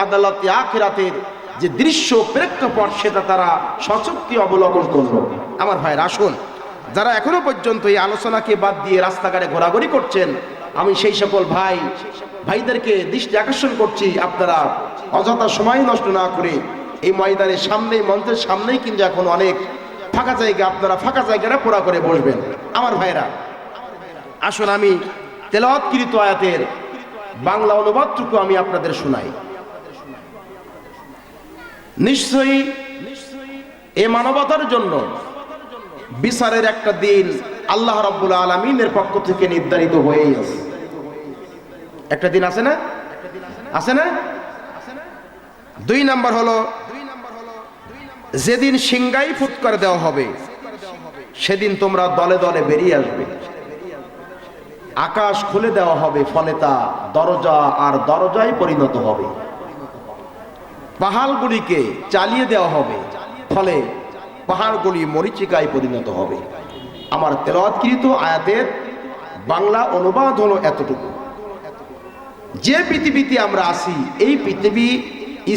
আদালতে আখিরাতের যে দৃশ্য প্রেক্ষাপট সেটা তারা সচক্ষে অবলোকন করলো। আমার ভাইয়ের আসুন, যারা এখনো পর্যন্ত এই আলোচনাকে বাদ দিয়ে রাস্তাঘাটে ঘোরাঘুরি করছেন, আমি সেই সকল ভাইদেরকে দৃষ্টি আকর্ষণ করছি, আপনারা অযথা সময় নষ্ট না করে এই ময়দানের সামনে, মঞ্চের সামনেই কিন্তু এখন অনেক ফাঁকা জায়গা, আপনারা ফাঁকা জায়গাটা পুরা করে বসবেন। আমার ভাইরা আসুন, আমি তেলাওয়াতকৃত আয়াতের বাংলা অনুবাদটুকু আমি আপনাদের শোনাই। নিশ্চয়ই এ মানবতার জন্য বিচারের একটা দিন আল্লাহ রাব্বুল আলামিনের পক্ষ থেকে নির্ধারিত হয়েই আছে। একটা দিন আছে না? আছে না? 2 নম্বর হলো, যেদিন সিংগাই ফুৎকার দেওয়া হবে সেদিন তোমরা দলে দলে বেরিয়ে আসবে। আকাশ খুলে দেওয়া হবে, ফলে তা দরজা আর দরজায় পরিণত হবে। পাহাড়গুলিকে চালিয়ে দেওয়া হবে, ফলে পাহাড়গুলি মরীচিকায় পরিণত হবে। আমার তেলাওয়াতকৃত আয়াতের বাংলা অনুবাদ হলো এতটুকু, যে পৃথিবীতে আমরা আছি এই পৃথিবী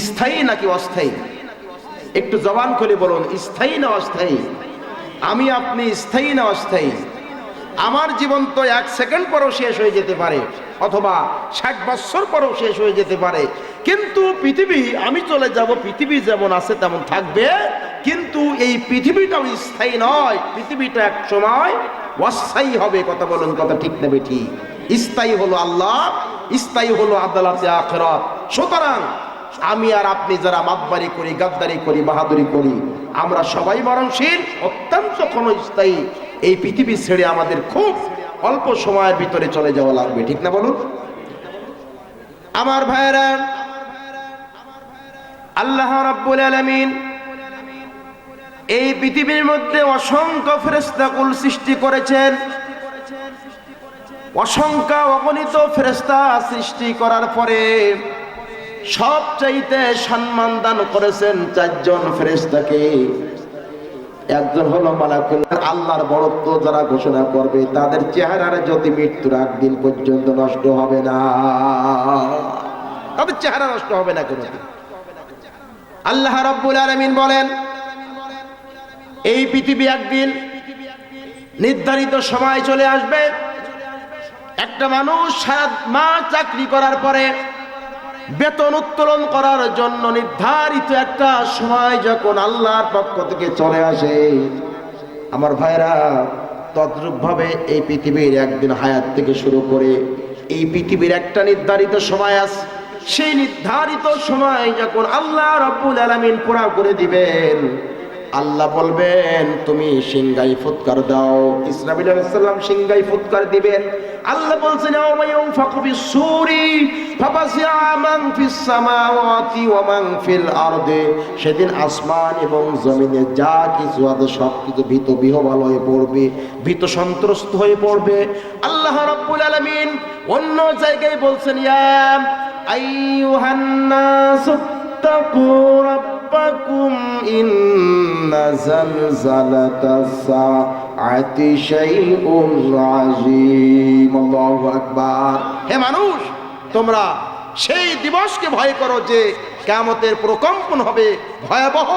স্থায়ী নাকি অস্থায়ী? একটু জবান খুলে বলুন, স্থায়ী না অস্থায়ী? আমি আপনি স্থায়ী না অস্থায়ী? আমার জীবন তো 1 সেকেন্ড পরেও শেষ হয়ে যেতে পারে, অথবা 60 বছর পরেও শেষ হয়ে যেতে পারে, কিন্তু পৃথিবী, আমি চলে যাব, পৃথিবী যেমন আছে তেমন থাকবে। কিন্তু এই পৃথিবীটাও স্থায়ী নয়, পৃথিবীটা এক সময় অস্থায়ী হবে। কথা বলুন, কথা ঠিক নেবে ঠিক? স্থায়ী হলো আল্লাহ, স্থায়ী হলো আদালতে আখিরাত। সুতরাং আমি আর আপনি যারা মাতবারি করি, গাদ্দারি করি, বাহাদুরি করি, আমরা সবাই মরণশীল, অত্যন্ত ক্ষণস্থায়ী। এই পৃথিবী ছেড়ে আমাদের খুব অল্প সময়ের ভিতরে চলে যাওয়া লাগবে, ঠিক না বলুন? আমার ভাইরা, আল্লাহ রাব্বুল আলামিন এই পৃথিবীর মধ্যে অসংখ্য ফেরেশতাকুল সৃষ্টি করেছেন। অসংখ্য অগণিত ফেরেশতা সৃষ্টি করার পরে সবচাইতে সম্মান দান করেছেন 4 জন ফেরেশতাকে। একজন হলো মালাকুল, আল্লাহর বড়ত্ব যারা ঘোষণা করবে তাদের চেহারার জ্যোতি মৃত্যুর আগ দিন পর্যন্ত নষ্ট হবে না, তাদের চেহারা নষ্ট হবে না কোনোদিন। আল্লাহ রাব্বুল আলামিন বলেন, এই পৃথিবী একদিন নির্ধারিত সময় চলে আসবে। একটা মানুষ সারা মাস চাকরি করার পরে বেতন উত্তোলন করার জন্য নির্ধারিত একটা সময় যখন আল্লাহর পক্ষ থেকে চলে আসে, আমার ভাইরা, তদ্রূপ ভাবে এই পৃথিবীর একদিন হায়াত থেকে শুরু করে এই পৃথিবীর একটা নির্ধারিত সময় আছে। সেই নির্ধারিত সময় যখন আল্লাহ রাব্বুল আলামিন পুরা করে দিবেন, আল্লাহ বলবেন তুমি সিংগাই ফুৎকার দাও। ইসরাফিল আলাইহিস সালাম সিংগাই ফুৎকার দিবেন। আল্লাহ বলছেন, ওয়ায়াউনফাকু ফিস-সূরি ফাফাজিআ মান ফিস-সামাওয়াতি ওয়া মান ফিল আরদি। সেদিন আসমান এবং জমিনে যা কিছু আছে সবকিছু ভীত বিহ্বল হয়ে পড়বে, ভীত সন্ত্রস্ত হয়ে পড়বে। আল্লাহ রাব্বুল আলামিন অন্য জায়গায় বলছেন, ইয়া আইয়ুহান নাসু তাকু রাব্বাকুম ইন্না জালজালাতাস সাআতি শাইউন আযীম। আল্লাহু আকবার। হে মানুষ, তোমরা সেই দিবসকে ভয় করো যে কিয়ামতের প্রকম্পন হবে ভয়াবহ,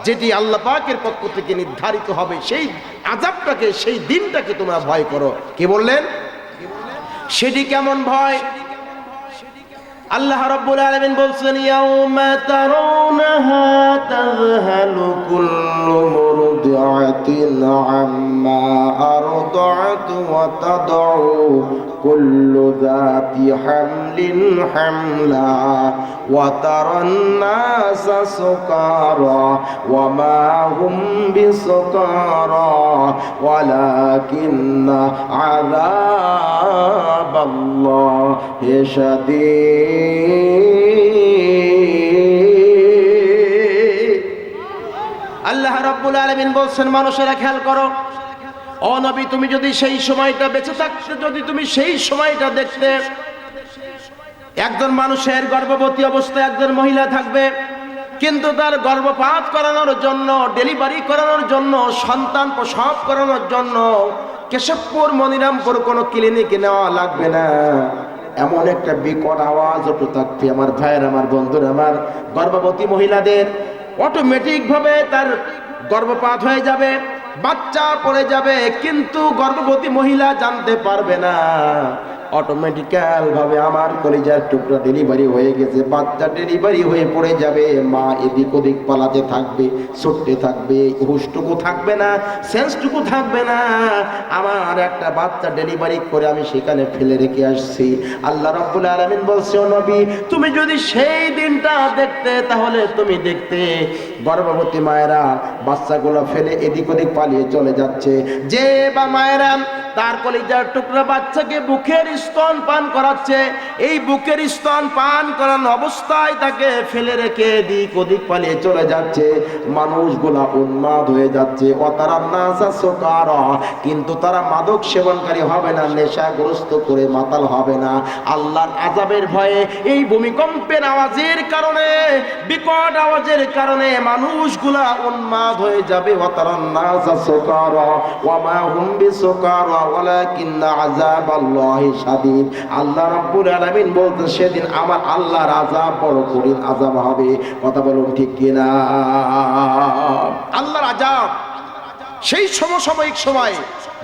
যেটি আল্লাহ পাকের পক্ষ থেকে নির্ধারিত হবে। সেই আযাবটাকে, সেই দিনটাকে তোমরা ভয় করো। কি বললেন? সেটি কেমন ভয়? আল্লাহ রাব্বুল আলামিন বলছেন, ইয়াউমা তারাউনাহা তাযহালু কুল্লু মুরদিআতিন আম্মা আরদাআত ওয়া তাদউ কুল্লু যাতি হামলিন হামলা ওয়া তারান নাসা সুকারা ওয়া মা হুম বিসুকারা ওয়ালাকিন্না আযাবাল্লাহি শাদীদ। আল্লাহ রাব্বুল আলামিন বলছেন, মানুষেরা খেয়াল করো, ও নবী, তুমি যদি সেই সময়টা বেঁচে থাকতে, যদি তুমি সেই সময়টা দেখতে, একজন মানুষের গর্ভবতী অবস্থায় একজন মহিলা থাকবে, কিন্তু তার গর্ভপাত করানোর জন্য, ডেলিভারি করানোর জন্য, সন্তান প্রসব করানোর জন্য কেশবপুর মনিরামপুর কোনো ক্লিনিকে নেওয়া লাগবে না। এমন একটা বিকট আওয়াজ ওঠে থাকবে আমার ভাইয়ের, আমার বন্ধুরা, আমার গর্ভবতী মহিলাদের অটোমেটিক ভাবে তার গর্ভপাত হয়ে যাবে, বাচ্চা পড়ে যাবে, কিন্তু গর্ভবতী মহিলা জানতে পারবে না অটোমেটিক্যাল ভাবে আমার কলিজার টুকরা ডেলিভারি হয়ে গেছে, বাচ্চা ডেলিভারি হয়ে পড়ে যাবে। মা এদিক ওদিক পালাতে থাকবে, ছুটতে থাকবে, হুশটুকু থাকবে না, সেন্সটুকু থাকবে না। আমার একটা বাচ্চা ডেলিভারি করে আমি সেখানে ফেলে রেখে আসছি। আল্লাহ রাব্বুল আলামিন বলছে, ও নবী, তুমি যদি সেই দিনটা দেখতে তাহলে তুমি দেখতে গর্ভবতী মায়েরা বাচ্চাগুলো ফেলে এদিক ওদিক পালিয়ে চলে যাচ্ছে। যে বা মায়েরা তার কলিজার টুকরা বাচ্চাকে বুকের স্তন পান করাচ্ছে, এই বুকের স্তন পান করানো অবস্থায় তাকে ফেলে রেখে এদিক ওদিক পালিয়ে চলে যাচ্ছে, মানুষগুলা উন্মাদ হয়ে যাচ্ছে। কিন্তু তারা মাদক সেবনকারী হবে না, নেশাগ্রস্ত করে মাতাল হবে না। আল্লাহর আযাবের ভয়ে এই ভূমিকম্পের আওয়াজের কারণে, বিকট আওয়াজের কারণে মানুষগুলা উন্মাদ হয়ে যাবে। আল্লাহ রাব্বুল আলামিন বলতে, সেদিন আমার আল্লাহর আযাব বড় কঠিন আযাব হবে। কথা বলুন ঠিক কিনা? আল্লাহর আযাব সেই সমসাময়িক সময়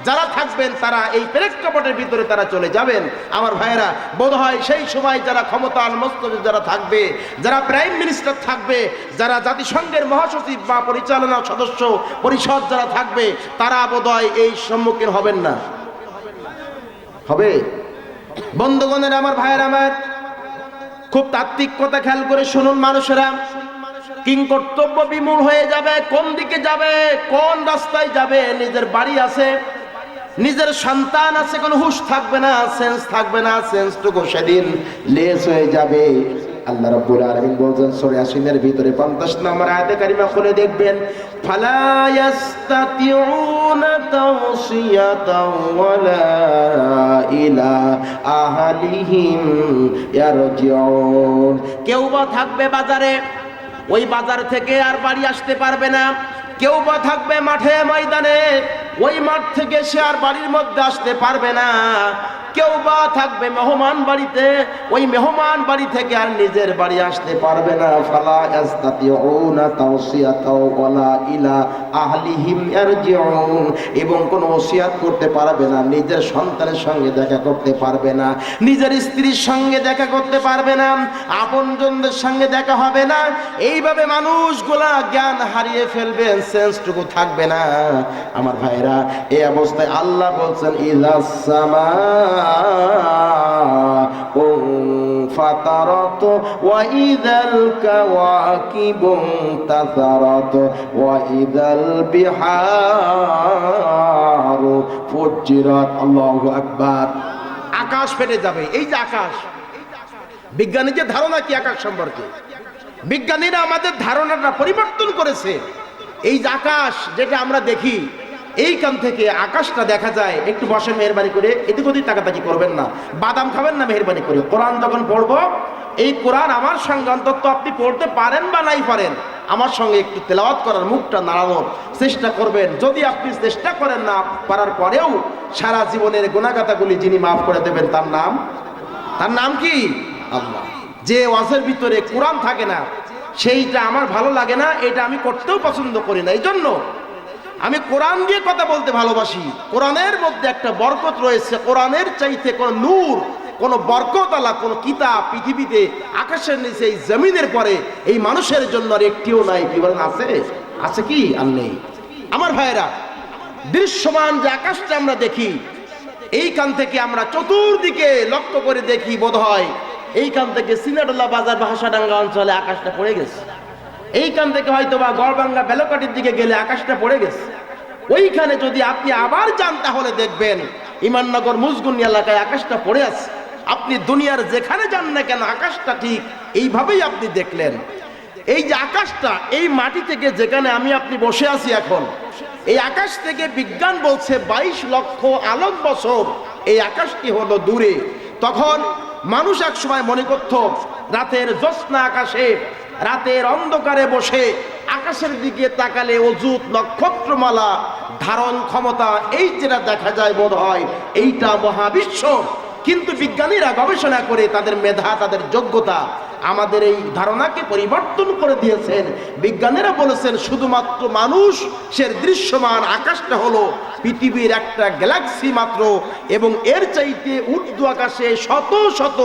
যারা থাকবেন তারা এই প্রেক্ষাপটের ভিতরে তারা চলে যাবেন। আমার ভাইয়েরা, বোধ হয় সেই সময় যারা ক্ষমতার মস্তদে যারা থাকবে, যারা প্রাইম মিনিস্টার থাকবে, যারা জাতিসংঘের মহাসচিব বা পরিচালনা সদস্য পরিষদ যারা থাকবে, তারা বোধ হয় এই সম্মুখীন হবেন না। হবে? বন্ধুগণের, আমার ভাইয়ের, আমার খুব তাত্ত্বিক কথা খেয়াল করে শুনুন মানুষেরা। কিং কর্তব্য বিমূল হয়ে যাবে। কোন দিকে যাবে, কোন রাস্তায় যাবে? নিজের বাড়ি আছে, নিজের সন্তান আছে, কোনো হুঁশ থাকবে না, সেন্স থাকবে না, সেন্সটুকু সেদিন লেস হয়ে যাবে। আল্লাহ রাব্বুল আলামিন বলেন সূরা ইয়াসিনের ভিতরে 50 নম্বর আয়াতে কারিমা খুলে দেখবেন, ফালা ইয়াস্তাতিউনা তাওসিয়াতাও ওয়ালা ইলা আহলিহিম ইয়ারজিউন। কেউ বা থাকবে বাজারে, ওই বাজার থেকে আর বাড়ি আসতে পারবে না। কেউ বা থাকবে মাঠে ময়দানে, ওই মাঠ থেকে সে আর বাড়ির মধ্যে আসতে পারবে না। কেউ বা থাকবে মেহমান বাড়িতে, ওই মেহমান বাড়ি থেকে আর নিজের বাড়ি আসতে পারবে না। ফালা ইস্তাতিউনা তাওসিয়াতাও ওয়ালা ইলা আহলিহিম ইয়ারজিউন। এবং কোনো ওসিয়াত করতে পারবে না, নিজের সন্তানের সঙ্গে দেখা করতে পারবে না, নিজের স্ত্রীর সঙ্গে দেখা করতে পারবে না, আপনজনদের সঙ্গে দেখা হবে না। এইভাবে মানুষগুলা জ্ঞান হারিয়ে ফেলবেন, সেন্সটুকু থাকবে না। আমার ভাইরা, এই অবস্থায় আল্লাহ বলছেন, ইযাস সামা ফাতারাত ওয়া ইযাল কাওয়াকিবু তাসারাত ওয়া ইযাল বিহারু ফুজ্জিরাত। আল্লাহু আকবার। আকাশ ফেটে যাবে। এই যে আকাশ, বিজ্ঞানীদের ধারণা কি আকাশ সম্পর্কে? বিজ্ঞানীরা আমাদের ধারণাটা পরিবর্তন করেছে। এই যে আকাশ যেটা আমরা দেখি, এইখান থেকে আকাশটা দেখা যায়। একটু বসে মেহেরবানি করে, এদিক ওদিক তাকাতাকি করবেন না, বাদাম খাবেন না মেহেরবানি করে। কোরআন যখন পড়বো, এই কোরআন আমার সঙ্গে অন্তত আপনি পড়তে পারেন বা নাই পারেন, আমার সঙ্গে একটু তেলাওয়াত করার, মুখটা নাড়ানোর চেষ্টা করবেন। যদি আপনি চেষ্টা করেন না পারার পরেও সারা জীবনের গুনাহগাতাগুলি যিনি মাফ করে দেবেন, তার নাম কি? আল্লাহ। যে ওয়াজের ভিতরে কোরআন থাকে না, সেইটা আমার ভালো লাগে না, এটা আমি করতেও পছন্দ করি না। এই জন্য আমি কোরআন দিয়ে কথা বলতে ভালোবাসি। কোরআনের মধ্যে একটা বরকত রয়েছে। কোরআনের চাইতে কোনো নূর, কোনো বরকত আলা কোনো কিতাব পৃথিবীতে, আকাশের নিচে, এই জমিনের পরে এই মানুষের জন্য আর একটিও নাই। কি বলেন? আছে? আছে কি? আর নেই। আমার ভাইয়েরা, দৃশ্যমান যে আকাশটা আমরা দেখি, এইখান থেকে আমরা চতুর্দিকে লক্ষ্য করে দেখি, বোধ হয় এইখান থেকে সিনাডোলা বাজার বা হাসাডাঙ্গা অঞ্চলে আকাশটা পড়ে গেছে। এইখান থেকে হয়তো বা গড়বাঙ্গা বেলকাটির দিকে গেলে আকাশটা পড়ে গেছে। ওইখানে যদি আপনি আবার যান তাহলে দেখবেন ইমাননগর মুজগুনি এলাকায় আকাশটা পড়ে আছে। আপনি দুনিয়ার যেখানে যান না কেন, আকাশটা ঠিক এইভাবেই আপনি দেখলেন। এই যে আকাশটা, এই মাটি থেকে যেখানে আমি আপনি বসে আছি এখন, এই আকাশ থেকে বিজ্ঞান বলছে 22 লক্ষ আলোক বছর এই আকাশটি হলো দূরে। তখন মানুষ এক সময় মনে করত রাতের জ্যোৎস্না আকাশে, রাতের অন্ধকারে বসে আকাশের দিকে তাকালে অযুত নক্ষত্রমালা ধারণ ক্ষমতা এই যেটা দেখা যায়, বোধ হয় এইটা মহাবিশ্ব। কিন্তু বিজ্ঞানীরা গবেষণা করে তাদের মেধা, তাদের যোগ্যতা আমাদের এই ধারণাকে পরিবর্তন করে দিয়েছেন। বিজ্ঞানীরা বলেছেন শুধুমাত্র মানুষের দৃশ্যমান আকাশটা হলো পৃথিবীর একটা গ্যালাক্সি মাত্র, এবং এর চাইতে ঊর্ধ্ব আকাশে শত শত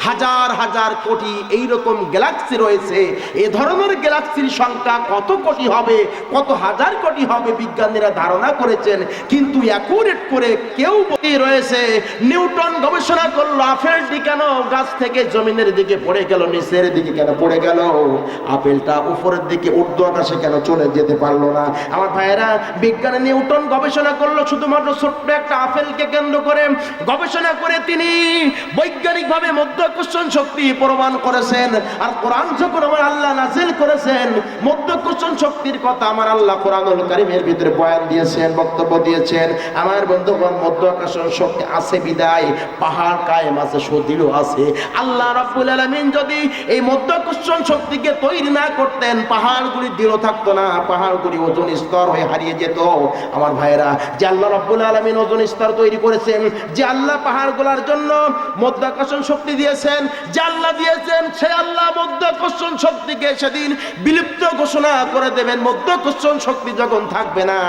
হাজার হাজার কোটি এইরকম গ্যালাক্সি রয়েছে। এ ধরনের গ্যালাক্সির সংখ্যা কত কোটি হবে, কত হাজার কোটি হবে বিজ্ঞানীরা ধারণা করেছেন, কিন্তু অ্যাকুরেট করে কেউ রয়েছে। নিউটন গবেষণা করলো আপেলটি কেন গাছ থেকে জমিনের দিকে পড়ে গেল, নিচের দিকে কেন পড়ে গেল, আপেলটা উপরের দিকে ঊর্ধ্ব আকাশে কেন চলে যেতে পারলো না। আমার ভাইয়েরা, বিজ্ঞানী নিউটন গবেষণা করলো শুধুমাত্র ছোট্ট একটা আপেলকে কেন্দ্র করে গবেষণা করে তিনি বৈজ্ঞানিকভাবে মধ্যাকর্ষণ শক্তি প্রমাণ করেছেন। আর কোরআন যখন আমার আল্লাহ নাযিল করেছেন, মধ্যাকর্ষণ শক্তির কথা আমার আল্লাহ কোরআনুল কারীমের ভিতরে বয়ান দিয়েছেন, বক্তব্য দিয়েছেন। আমার বন্ধুগণ, মধ্যাকর্ষণ শক্তি আছে বিদায় পাহাড় কায়েম আছে, সদিলও আছে। আল্লাহ রাব্বুল আলামিন যদি এই মধ্যাকর্ষণ শক্তিকে তৈরি না করতেন, পাহাড়গুলি দৃঢ় থাকতো না, পাহাড়গুলি ওজন স্তর হয়ে হারিয়ে যেত। আমার ভাইয়েরা, যে আল্লাহ রাব্বুল আলামিন ওজন স্তর তৈরি করেছেন, যে আল্লাহ পাহাড়গুলোর জন্য মধ্যাকর্ষণ শক্তি দিয়েছেন, যে আল্লাহ দিয়েছেন, সে আল্লাহ মধ্যাকর্ষণ শক্তিকে সেদিন বিলুপ্ত ঘোষণা করে দেবেন। মধ্যাকর্ষণ শক্তি যখন থাকবে না,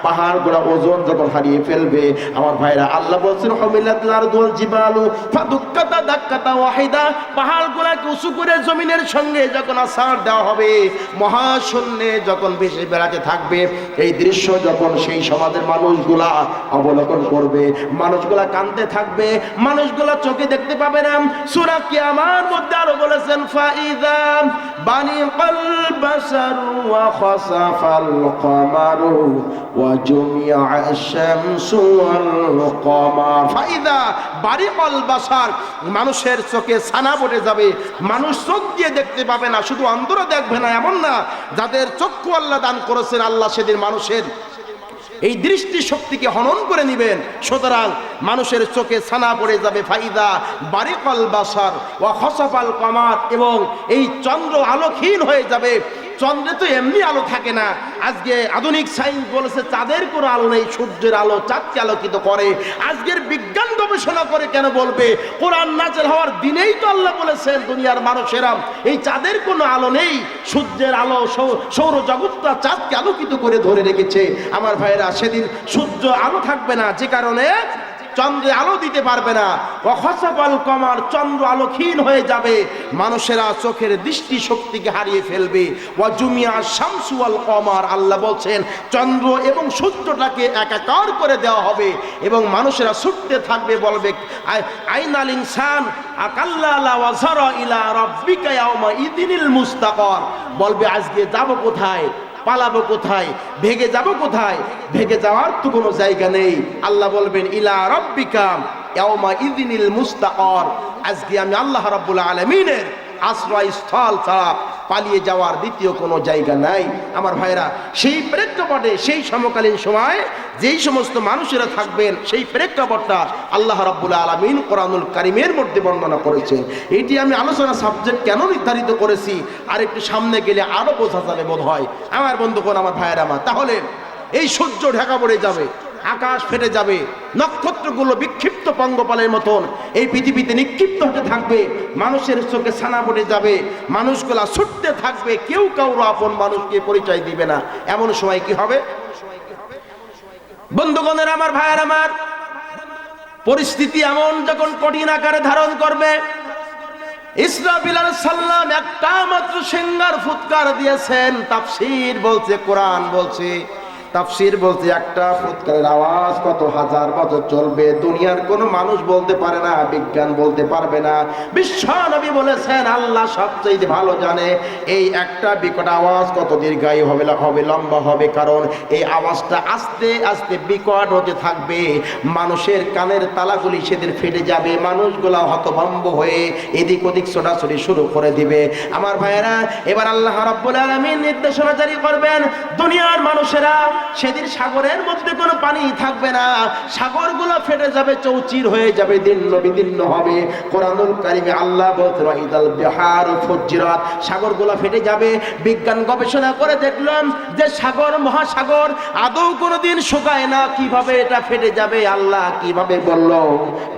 পাহাড়গুলো ওজন যখন হারিয়ে ফেলবে, আমার ভাইরা, আল্লাহ বলছেন হুমিলাতুল আরদু ওয়াল জিবালু ফাদুক্কাতা দাক্কাতা ওয়াহিদা, পাহাড়গুলোকে উঁচু করে জমিনের সঙ্গে যখন আছাড় দেওয়া হবে, মহাশূন্যে যখন ভেসে বেড়াতে থাকবে, এই দৃশ্য যখন সেই সমাজের মানুষগুলা অবলোকন করবে, মানুষগুলা কাঁদতে থাকবে, মানুষগুলা চোখে দেখতে পাবে না। সূরা কিয়ামার মধ্যে আরো বলেছেন ফাইদা বানিকাল বাসারু ওয়া খাসাফাল কমারু ওয়া জুমিআ আশ-শামসু ওয়াল কমার। ফাইদা বারিকাল বাসার, মানুষের চোখে ছানা পড়ে যাবে, মানুষ চোখ দিয়ে দেখতে পাবে না। শুধু অন্ধরা দেখবে না এমন না, যাদের চক্ষু আল্লাহ দান করেছেন, আল্লাহ সেদিন মানুষের এই দৃষ্টি শক্তিকে হনন করে নিবেন। সুতরাং মানুষের চোখে ছানা পড়ে যাবে। ফাইদা বারিকাল বাসার ওয়া খাসাফাল কমার, এবং এই চন্দ্র আলোকহীন হয়ে যাবে। চন্দ্রে তো এমনি আলো থাকে না, আজকে আধুনিক সায়েন্স বলেছে চাঁদের কোনো আলো নেই, সূর্যের আলো চাঁদকে আলোকিত করে। আজকের বিজ্ঞান গবেষণা করে কেন বলবে? কোরআন নাযিল হওয়ার দিনেই তো আল্লাহ বলেছেন দুনিয়ার মানুষেরা এই চাঁদের কোনো আলো নেই, সূর্যের আলো সৌরজগৎটা চাঁদকে আলোকিত করে ধরে রেখেছে। আমার ভাইয়েরা, সেদিন সূর্য আলো থাকবে না, যে কারণে চন্দ্রে আলো দিতে পারবে না। ওয়াখাসাফাল কমার, চন্দ্র আলোকহীন হয়ে যাবে, মানুষেরা চোখের দৃষ্টি শক্তিকে হারিয়ে ফেলবে। ওয়া জুমিআ শামসু ওয়াল কমার, আল্লাহ বলছেন চন্দ্র এবং সূর্যটাকে একাকার করে দেওয়া হবে, এবং মানুষেরা ছুটতে থাকবে, বলবে আইনাল ইনসান আকাল্লা লা ওয়াজারা ইলা রাব্বিকা ইয়াওমা ইদিনিল মুস্তাকার, বলবে আজকে যাব কোথায়, পালাবো কোথায়, ভেগে যাব কোথায়? ভেগে যাওয়ার তো কোনো জায়গা নেই। আল্লাহ বলবেন ইলা রাব্বিকা ইয়াওমা ইদিনিল মুস্তাকার, আজকে আমি আল্লাহ রাব্বুল আলামিনের আশ্রয়স্থল ছাড়া পালিয়ে যাওয়ার দ্বিতীয় কোনো জায়গা নাই। আমার ভাইরা, সেই প্রেক্ষাপটে সেই সমকালীন সময় যেই সমস্ত মানুষেরা থাকবেন, সেই প্রেক্ষাপটটা আল্লাহ রাব্বুল আলামিন কোরআনুল কারীমের মধ্যে বর্ণনা করেছেন। এটি আমি আলোচনা সাবজেক্ট কেন নির্ধারিত করেছি, আর একটু সামনে গেলে আরো বোঝা যাবে বোধ হয়। আমার বন্ধুগণ, আমার ভাইয়েরা আমার, তাহলে এই সূর্য ঢাকা পড়ে যাবে, আকাশ ফেটে যাবে, নক্ষত্রগুলো বিক্ষিপ্ত পঙ্গপালের মতন এই পৃথিবীতে নিক্ষিপ্ত হতে থাকবে, মানুষের চোখে ছানা পড়ে যাবে, মানুষগুলা ছুটতে থাকবে, কেউ কারো আপন মানুষকে পরিচয় দিবে না। এমন সময় কি হবে? বন্ধুগণের আমার, ভাইয়ের আমার, পরিস্থিতি এমন যখন কঠিন আকারে ধারণ করবে, ইসরাফিল আলাইহিস সালাম একটা মাত্র সিংহার ফুৎকার দিয়েছেন। তাফসীর বলছে, কোরআন বলছে, তাফসীর বলছে একটা ফুৎকারের আওয়াজ কত হাজার বছর চলবে, দুনিয়ার কোনো মানুষ বলতে পারে না, বিজ্ঞান বলতে পারবে না। বিশ্ব নবী বলেছেন আল্লাহ সবচেয়ে ভালো জানে এই একটা বিকট আওয়াজ কত দীর্ঘায়ু হবে, লম্বা হবে, কারণ এই আওয়াজটা আস্তে আস্তে বিকট হতে থাকবে, মানুষের কানের তালাগুলি সেদিন ফেটে যাবে, মানুষগুলা হতভম্ব হয়ে এদিক ওদিক ছোটাছুটি শুরু করে দিবে। আমার ভাইয়েরা, এবার আল্লাহ রাব্বুল আলামিন নির্দেশনা জারি করবেন, দুনিয়ার মানুষেরা সেদিন সাগরের মধ্যে কোনো পানি থাকবে না, সাগরগুলো ফেটে যাবে, চৌচির হয়ে যাবে, দীর্ণ বিদীর্ণ হবে। কোরআনুল কারিমে আল্লাহ বলতে ইদাল বিহার ফুজ্জিরাত, সাগরগুলো ফেটে যাবে। বিজ্ঞান গবেষণা করে দেখলাম যে সাগর মহাসাগর আদৌ কোনোদিন শুকায় না, কিভাবে এটা ফেটে যাবে আল্লাহ কিভাবে বলল?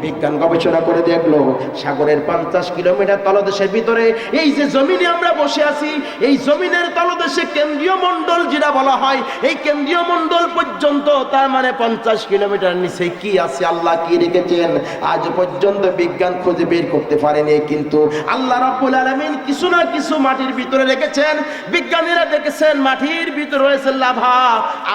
বিজ্ঞান গবেষণা করে দেখলো সাগরের 50 কিলোমিটার তলদেশের ভিতরে এই যে জমিনে আমরা বসে আছি, এই জমিনের তলদেশে কেন্দ্রীয় মণ্ডল যেটা বলা হয়, এই কেন্দ্রীয় মণ্ডল পর্যন্ত, তার মানে 50 কিলোমিটার নিচে কি আছে, আল্লাহ কি রেখেছেন, আজ পর্যন্ত বিজ্ঞান খুঁজে বের করতে পারেনি। কিন্তু আল্লাহ রাব্বুল আলামিন কিছু না কিছু মাটির ভিতরে রেখেছেন। বিজ্ঞানীরা দেখেছেন মাটির ভিতরে রয়েছে লাভা,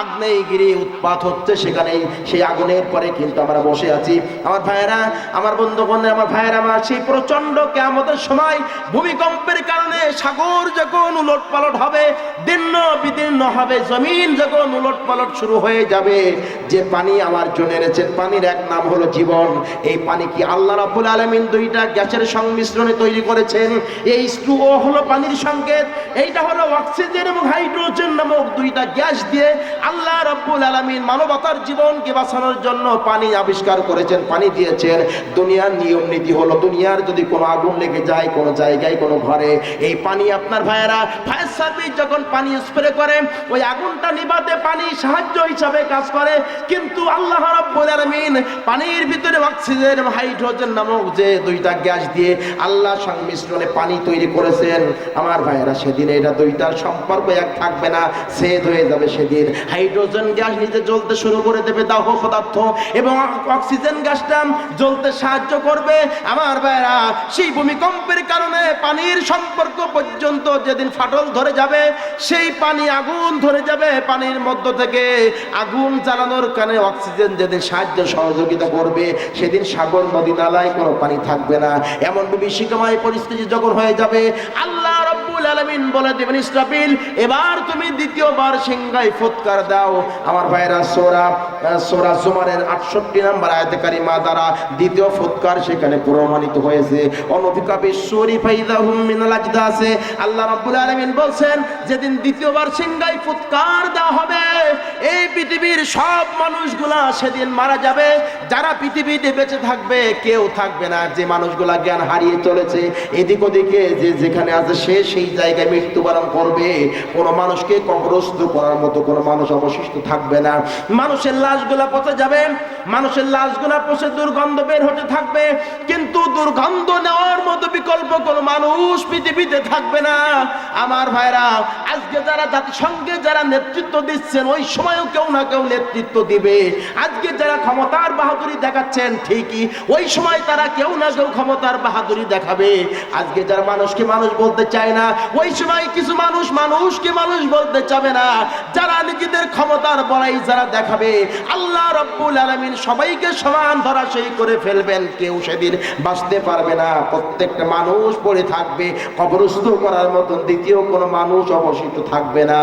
আগ্নেয়গিরি উৎপাত হচ্ছে সেখানে, সেই আগুনের পরে কিন্তু আমরা বসে আছি। আমার ভাইয়েরা, আমার বন্ধুগণ, আমার ভাইয়েরা আমার, সেই প্রচন্ড কিয়ামতের সময় ভূমিকম্পের কারণে সাগর যখন উলটপালট হবে, দীর্ণ বিদীর্ণ হবে, জমিন যখন উলটপালট শুরু হয়ে যাবে, যে পানি আমার জন্য এনেছেন, পানির এক নাম হলো জীবন। এই পানি কি আল্লাহ রাব্বুল আলামিন দুইটা গ্যাসের সংমিশ্রণে তৈরি করেছেন। এই H2O হলো পানির সংকেত, এইটা হলো অক্সিজেন এবং হাইড্রোজেন নামক দুইটা গ্যাস দিয়ে আল্লাহ রাব্বুল আলামিন মানবতার জীবনকে বাঁচানোর জন্য পানি আবিষ্কার করেছেন, পানি দিয়েছেন। দুনিয়ার নিয়ম নীতি হলো, দুনিয়ার যদি কোনো আগুন লেগে যায় কোনো জায়গায় কোনো ঘরে, এই পানি আপনার ভাইয়েরা, ফায়ার সার্ভিস যখন পানি স্প্রে করে ওই আগুনটা নিভাতে পানি সাহায্য হিসাবে কাজ করে। কিন্তু আল্লাহ রাব্বুল আলামিন পানির ভিতরে অক্সিজেন এবং হাইড্রোজেন নামক যে দুইটা গ্যাস দিয়ে আল্লাহ সংমিশ্রণে পানি তৈরি করেছেন। আমার ভাইয়েরা, সেদিন এটা দুইটার সম্পর্ক এক থাকবে না, ছেদ হয়ে যাবে। সেদিন হাইড্রোজেন গ্যাস নিজে জ্বলতে শুরু করে দেবে, দাহ পদার্থ, এবং অক্সিজেন গ্যাসটা জ্বলতে সাহায্য করবে। আমার ভাইয়েরা, সেই ভূমিকম্পের কারণে পানির সম্পর্ক পর্যন্ত যেদিন ফাটল ধরে যাবে, সেই পানি আগুন ধরে যাবে, পানির মধ্য থেকে আগুন জ্বালানোর কারণে অক্সিজেন যেদিন সাহায্য সহযোগিতা করবে, সেদিন সাগর নদী নালায় কোনো পানি থাকবে না। এমন বিভীষিকাময় পরিস্থিতি যখন হয়ে যাবে, আল্লাহ রাব্বুল আলামিন বলে দেবেন, ইসরাফিল এবার তুমি দ্বিতীয়বার সিংহায় ফুৎকার দাও। আমার ভাইরা, সূরা জুমারের 68 নম্বর আয়াতে কারিমা দ্বারা দ্বিতীয় ফুৎকার সেখানে প্রমাণিত হয়েছে। অনফিকা বিশ্বরি ফাইদাহুম মিনাল আজদাসে, আল্লাহ রাব্বুল আলামিন বলছেন যেদিন দ্বিতীয়বার সিংহায় ফুৎকার দেওয়া হবে, এই পৃথিবীর সব মানুষগুলা সেদিন মারা যাবে। যারা পৃথিবীতে বেঁচে থাকবে কেউ থাকবে না। যে মানুষগুলা জ্ঞান হারিয়ে চলেছে এদিক ওদিকে, যে যেখানে আছে সে সেই জায়গায় মৃত্যুবরণ করবে। কোনো মানুষকে কবরস্থ করার মতো কোনো মানুষ অবশিষ্ট থাকবে না। মানুষের লাশগুলা পচে যাবে, মানুষের লাশগুলা পচে দুর্গন্ধ বের হতে থাকবে, কিন্তু দুর্গন্ধ নেওয়ার মতো বিকল্প কোনো মানুষ পৃথিবীতে থাকবে না। আমার ভাইরা, আজকে যারা জাতিসংঘে যারা নেতৃত্ব দিচ্ছেন, ওই সময়ও কেউ না কেউ নেতৃত্ব দিবে। আজকে যারা ক্ষমতার বাহাদুরি দেখাচ্ছেন, ঠিকই ওই সময় তারা কেউ না কেউ ক্ষমতার বাহাদুরি দেখাবে। আজকে যারা মানুষকে মানুষ বলতে চায় না, ওই সময় কিছু মানুষ মানুষকে মানুষ বলতে চাবে না। যারা নিজেদের ক্ষমতার বড়াই যারা দেখাবে, আল্লাহ রাব্বুল আলামিন সবাইকে সমান ধরাশায়ী করে ফেলবেন, কেউ সেদিন বাঁচতে পারবে না। প্রত্যেকটা মানুষ পড়ে থাকবে, কবরস্থ করার মতন দ্বিতীয় কোনো মানুষ অবশিষ্ট থাকবে না।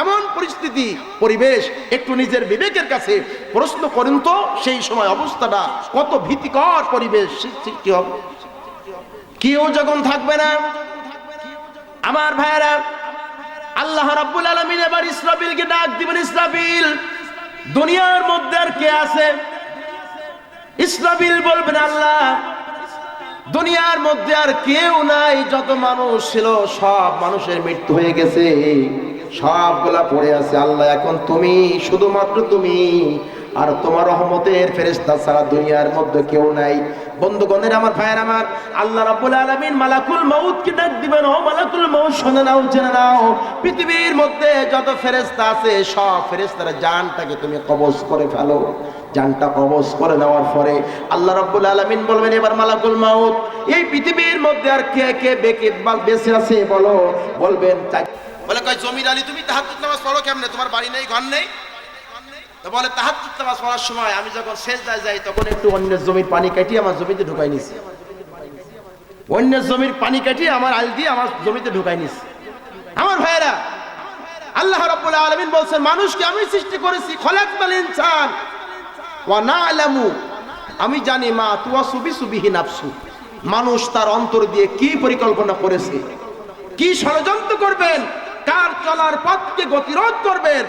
এমন পরিস্থিতি, পরিবেশ, একটু নিজের বিবেকের কাছে প্রশ্ন করেন তো, সেই সময় অবস্থাটা কত ভীতিকর পরিবেশ সৃষ্টি হবে। কেউ যখন থাকবে না, আমার ভাইয়েরা, আল্লাহ রাব্বুল আলামিন এবার ইসরাফিলকে ডাক দিবেন, ইসরাফিল দুনিয়ার মধ্যে আর কে আছে? ইসরাফিল বলবেন, আল্লাহ দুনিয়ার মধ্যে আর কেউ নাই, যত মানুষ ছিল সব মানুষের মৃত্যু হয়ে গেছে, সবগুলা পড়ে আছে। আল্লাহ এখন তুমি, শুধুমাত্র তুমি আর তোমার রহমতের ফেরেশতা ছাড়া দুনিয়ার মধ্যে কেউ নাই। বন্ধুগণের, আমার ভাইয়ের আমার, আল্লাহ রাব্বুল আলামিন মালাকুল মউতকে ডাক দিবেন, ও মালাকুল মউত শুনে নাও, জেনে নাও, পৃথিবীর মধ্যে যত ফেরেশতা আছে সব ফেরেশতার জানটাকে তুমি কবজ করে ফেলো। জানটা কবজ করে নেওয়ার পরে আল্লাহ রাব্বুল আলামিন বলবেন, এবার মালাকুল মউত এই পৃথিবীর মধ্যে আর কে কে বেঁচে আছে বলো। বলবেন, বলে কয় জমির আলী তুমি তাহাজ্জুদ নামাজ পড়ো কেমনে, তোমার বাড়ি নেই, ঘর নেই? তো বলে তাহাজ্জুদ নামাজ পড়ার সময় আমি যখন সেজদায় যাই তখন একটু অন্যের জমির পানি কাটিয়ে আমার জমিতে ঢুকাই নিছি, অন্যের জমির পানি কাটিয়ে আমার আল দিয়ে আমার জমিতে ঢুকাই নিছি। আমার ভাইয়েরা, আল্লাহ রাব্বুল আলামিন বলছেন, মানুষকে আমি সৃষ্টি করেছি, খলাকতাল ইনসান ওয়া না'লামু, আমি জানি মা তুওয়াসু বিহি নাফসু, মানুষ তার অন্তর দিয়ে কি পরিকল্পনা করেছে, কি ষড়যন্ত্র করবেন, কার চলার পথকে গতিরোধ করবেন,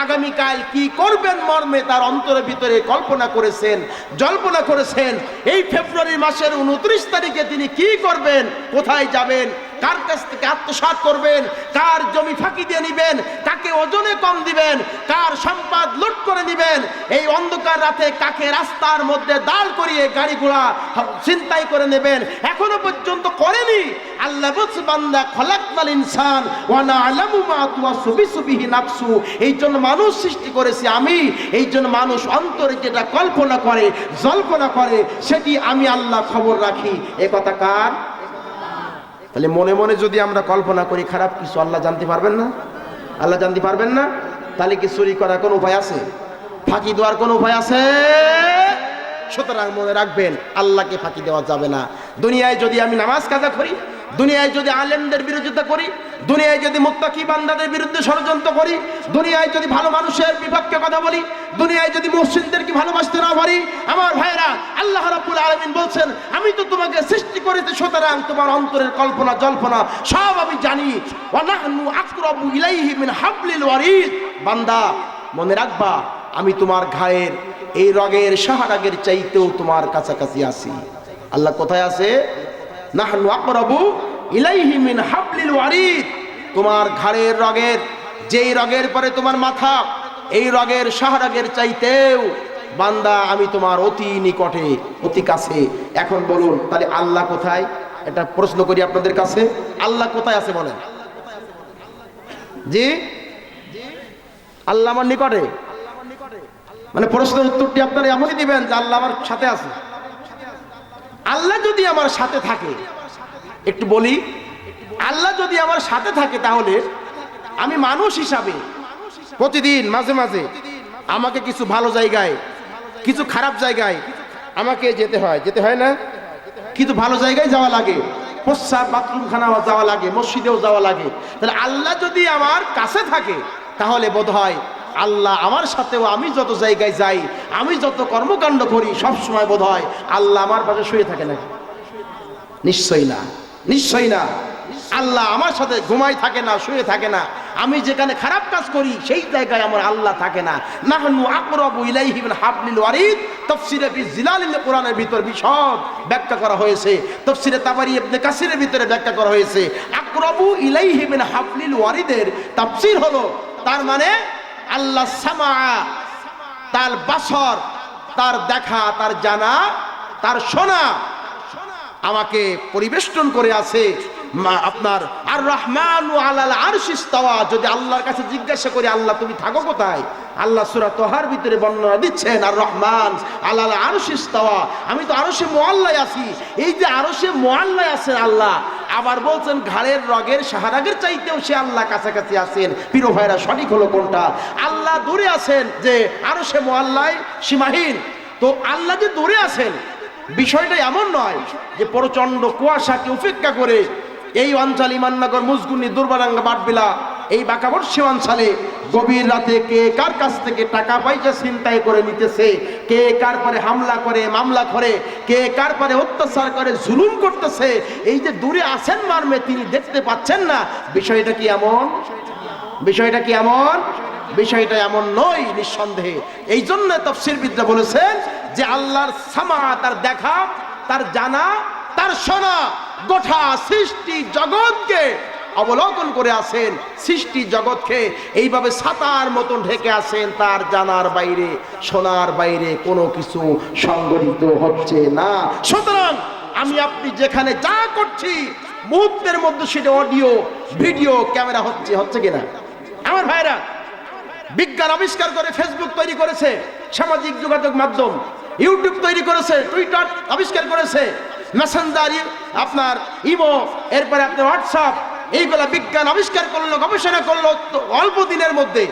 আগামীকাল কি করবেন মর্মে তার অন্তরের ভিতরে কল্পনা করেছেন, জল্পনা করেছেন। এই ফেব্রুয়ারি মাসের 29 তারিখে তিনি কি করবেন, কোথায় যাবেন, কার কাছ থেকে আত্মসাৎ করবেন, কার জমি ফাঁকি দিয়ে নিবেন, কাকে ওজনে কম দিবেন, কার সম্পদ লুট করে নিবেন, এই অন্ধকার রাতে কাকে রাস্তার মধ্যে দাঁড় করিয়ে গাড়িগুলা ছিনতাই করে নেবেন, এখনো পর্যন্ত করেনি। আল্লাহ বলছে বান্দা খলাকনাল ইনসান ওয়া না'লামু মা তুওয়াসু বিহি নাফসু, এই জন্য মানুষ সৃষ্টি করেছি আমি, এই জন্য মানুষ অন্তরে যেটা কল্পনা করে, জল্পনা করে, সেটি আমি আল্লাহ খবর রাখি। এ কথা কার? তাহলে মনে মনে যদি আমরা কল্পনা করি খারাপ কিছু, আল্লাহ জানতে পারবেন না? আল্লাহ জানতে পারবেন না? তাহলে কি চুরি করার কোনো উপায় আছে? ফাঁকি দেওয়ার কোনো উপায় আছে? সুতরাং মনে রাখবেন, আল্লাহকে ফাঁকি দেওয়া যাবে না। দুনিয়ায় যদি আমি নামাজ কাজা করি, দুনিয়ায় যদি আলেমদের বিরোধিতা করি, দুনিয়ায় যদি মুত্তাকি বান্দাদের বিরুদ্ধে ষড়যন্ত্র করি, দুনিয়ায় যদি ভালো মানুষের বিপক্ষে কথা বলি, দুনিয়ায় যদি মুহসিনদেরকে ভালোবাসতে না পারি, আমার ভাইরা, আল্লাহ রাব্বুল আলামিন বলছেন আমি তো তোমাকে সৃষ্টি করেছি, সুতরাং তোমার অন্তরের কল্পনা জল্পনা সব আমি জানি। ওয়া নাহনু আকরাবু ইলাইহি মিন হাবলিল ওয়ারিদ, বান্দা মনে রাখবা আমি তোমার ঘায়ের এই রগের শাহরাগের চাইতেও তোমার কাছাকাছি আছি। আল্লাহ কোথায় আছে? নাহনু আকরাবু ইলাইহি মিন হাবলিল ওয়ারিদ, তোমার ঘাড়ের রগের, যেই রগের পরে তোমার মাথা, এই রগের শাহরাগের চাইতেও বান্দা আমি তোমার অতি নিকটে, অতি কাছে। এখন বলুন তাহলে আল্লাহ কোথায়? এটা প্রশ্ন করি আপনাদের কাছে, আল্লাহ কোথায় আছে বলেন? জি, আল্লাহ আমার নিকটে। মানে প্রশ্নের উত্তরটি আপনারা এমনই দিবেন যে আল্লাহ আমার সাথে আছে। আল্লাহ যদি আমার সাথে থাকে, একটু বলি, আল্লাহ যদি আমার সাথে থাকে তাহলে আমি মানুষ হিসাবে প্রতিদিন মাঝে মাঝে আমাকে কিছু ভালো জায়গায়, কিছু খারাপ জায়গায় আমাকে যেতে হয় না? কিছু ভালো জায়গায় যাওয়া লাগে, প্রস্রাব বাথরুমখানা যাওয়া লাগে, মসজিদেও যাওয়া লাগে। তাহলে আল্লাহ যদি আমার কাছে থাকে তাহলে বোধ হয় আল্লাহ আমার সাথেও, আমি যত জায়গায় যাই, আমি যত কর্মকাণ্ড করি, সব সময় বোধ হয় আল্লাহ আমার পাশে শুয়ে থাকে নাকি? নিশ্চয়ই না, নিশ্চয়ই না। আল্লাহ আমার সাথে ঘুমাই থাকে না, শুয়ে থাকে না। আমি যেখানে খারাপ কাজ করি সেই জায়গায় আমার আল্লাহ থাকে না। নাহনু আকরাবু ইলাইহি মিন হাবলিল ওয়ারিদ, তাফসীরে ফি জিলালিল কোরআনের ভিতর বিশদ ব্যাখ্যা করা হয়েছে। তাফসীরে তাবারি ইবনে কাসিরের ভিতরে ব্যাখ্যা করা হয়েছে। আকরাবু ইলাইহি মিন হাবলিল ওয়ারিদের তাফসীর হলো, তার মানে আল্লাহ সামা, তার বাসর, তার দেখা, তার জানা, তার শোনা আমাকে পরিবেষ্টন করে আছে। আপনার আর রহমানু আলাল আরশি ইস্তাওয়া, যদি আল্লাহর কাছে জিজ্ঞাসা করি আল্লাহ তুমি থাকো কোথায়, আল্লাহ সূরা তোহার ভিতরে বর্ণনা দিচ্ছেন আর রহমান আলাল আরশি ইস্তাওয়া, আমি তো আরশে মুআল্লায় আছি। এই যে আরশে মুআল্লায় আছেন আল্লাহ, আবার বলছেন ঘাড়ের রগের শাহরাগের চাইতেও সে আল্লাহ কাছাকাছি আছেন। প্রিয় ভাইরা, সঠিক হলো কোনটা? আল্লাহ দূরে আছেন, যে আরশে মুআল্লায় সীমাহীন। তো আল্লাহ যে দূরে আছেন, বিষয়টা এমন নয় যে প্রচন্ড কুয়াশাকে উপেক্ষা করে এই অঞ্চল ইমাননগর, মুজগুনি, দুর্বারাঙ্গা, বাটবিলা, এই বাঁকাবর্ষী অঞ্চলে গভীর রাতে কে কার কাছ থেকে টাকা পয়সা ছিনতাই করে নিতেছে, কে কার পরে হামলা করে, মামলা করে, কে কার পরে অত্যাচার করে, জুলুম করতেছে, এই যে দূরে আছেন মর্মে তিনি দেখতে পাচ্ছেন না। বিষয়টা কি এমন? বিষয়টা কি এমন? বিষয়টা এমন নয় নিঃসন্দেহে। এই জন্য তাফসীরবিদরা বলেছেন যে আল্লাহর সামা, তার দেখা, তার জানা, তার শোনা, গোটা সৃষ্টি জগৎকে অবলোকন করে আছেন। সৃষ্টি জগৎকে এইভাবে ছাতার মতন ঢেকে আছেন, তার জানার বাইরে, শোনার বাইরে কোনো কিছু সংগঠিত হচ্ছে না। সুতরাং আমি আপনি যেখানে যা করছি মুহূর্তের মধ্যে সেটা অডিও, ভিডিও, ক্যামেরা হচ্ছে কিনা? আমার ভাইরা, বিজ্ঞান আবিষ্কার করে ফেসবুক তৈরি করেছে, সামাজিক যোগাযোগ মাধ্যম, ইউটিউব তৈরি করেছে, টুইটার আবিষ্কার করেছে, মেসেঞ্জার, আপনার ইমো, এরপরে আপনার হোয়াটসঅ্যাপ, এইগুলা বিজ্ঞান আবিষ্কার করলো, গবেষণা করলো অল্প দিনের মধ্যে।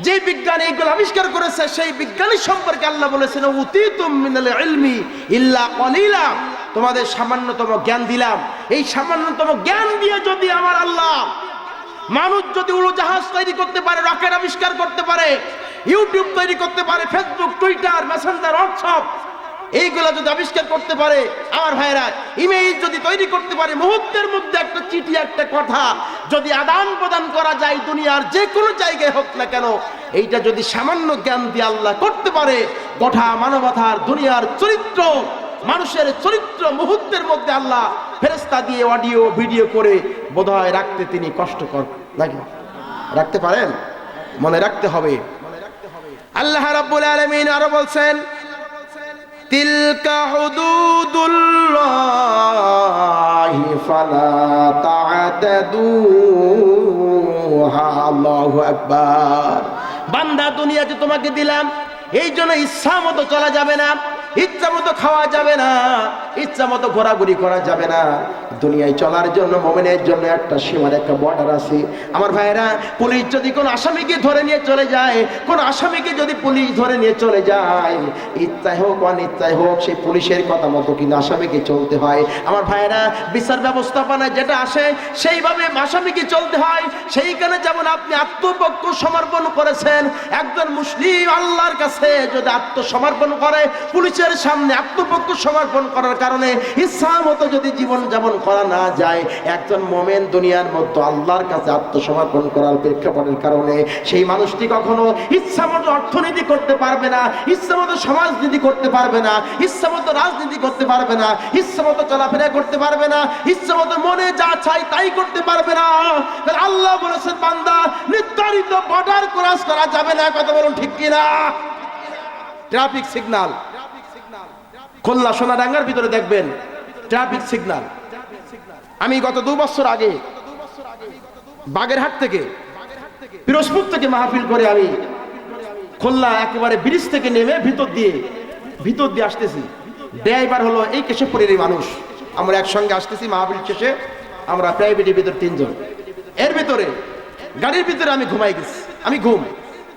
যে বিজ্ঞান এইগুলো আবিষ্কার করেছে সেই বিজ্ঞানী সম্পর্কে আল্লাহ বলেছেন উতীতুম মিনাল ইলমি ইল্লা কলিলা, তোমাদের সামান্যতম জ্ঞান দিলাম। এই সামান্যতম জ্ঞান দিয়ে যদি আমার আল্লাহ, মানুষ যদি উড়োজাহাজ তৈরি করতে পারে, রকেট আবিষ্কার করতে পারে, ইউটিউব তৈরি করতে পারে, ফেসবুক, টুইটার, মেসেঞ্জার, হোয়াটসঅ্যাপ, এইগুলো যদি আবিষ্কার করতে পারে, আমার ভাইরা ইমেজ যদি তৈরি করতে পারে, মুহূর্তের মধ্যে একটা চিঠি একটা কথা যদি আদান প্রদান করা যায় দুনিয়ার যে কোনো জায়গায় হোক না কেন, এইটা যদি সামান্য জ্ঞান দিয়ে আল্লাহ করতে পারে, গোটা মানবতার দুনিয়ার চরিত্র, মানুষের চরিত্র মুহূর্তের মধ্যে আল্লাহ ফেরেশতা দিয়ে অডিও ভিডিও করে বোধহয় রাখতে তিনি কষ্টকর নাকি রাখতে পারেন? মনে রাখতে হবে। আল্লাহ রাব্বুল আলামিন আরো বলছেন, তিলকা হুদুদুল্লাহি ফালা তা'তাদুহা। আল্লাহু আকবার। বান্দা দুনিয়াতে তোমাকে দিলাম, এই জন্য ইচ্ছা মতো চলা যাবে না, ইচ্ছা মতো খাওয়া যাবে না, ইচ্ছা মতো ঘোরাঘুরি করা যাবে না। দুনিয়ায় চলার জন্য মুমিনের জন্য একটা সীমার একটা বর্ডার আছে। আমার ভাইরা, পুলিশ যদি কোনো আসামিকে ধরে নিয়ে চলে যায়, কোন আসামিকে যদি পুলিশ ধরে নিয়ে চলে যায়, ইচ্ছায় হোক অনিচ্ছায় হোক, সেই পুলিশের কথা মতো কিন্তু আসামিকে চলতে হয়। আমার ভাইরা, বিচার ব্যবস্থাপনায় যেটা আসে সেইভাবে আসামিকে চলতে হয়। সেইখানে যেমন আপনি আত্মপক্ষ সমর্পণ করেছেন, একজন মুসলিম আল্লাহর কাছে যদি আত্মসমর্পণ করে, পুলিশের সামনে আত্মপক্ষ সমর্পণ করার কারণে ইচ্ছা মতো যদি জীবন যাপন করা না যায়, একজন মোমেন দুনিয়ার মধ্যে আল্লাহর কাছে আত্মসমর্পণ করার প্রেক্ষাপটের কারণে সেই মানুষটি কখনো ইচ্ছা মতো অর্থনীতি করতে পারবে না, ইচ্ছা মতো সমাজনীতি করতে পারবে না, ইচ্ছা মতো রাজনীতি করতে পারবে না, ইচ্ছা মতো চলাফেরা করতে পারবে না, ইচ্ছা মতো মনে যা চাই তাই করতে পারবে না। আল্লাহ বলেছেন, বান্দা নির্ধারিত বর্ডার ক্রস করা যাবে না। কথা বলুন ঠিক কিনা? ট্রাফিক সিগন্যাল খুলনা সোনাডাঙ্গার ভিতরে দেখবেন ট্রাফিক সিগন্যাল। আমি গত 2 বছর আগে বাগেরহাট থেকে পিরোজপুর থেকে মাহফিল করে আমি খুলনা একেবারে ব্রিজ থেকে নেমে ভিতর দিয়ে আসতেছি। ড্রাইভার হলো এই কেশবপুরেরই মানুষ। আমরা একসঙ্গে আসতেছি মাহফিল শেষে, আমরা প্রাইভেটের ভিতর 3 জন। এর ভিতরে গাড়ির ভিতরে আমি ঘুমাই গেছি।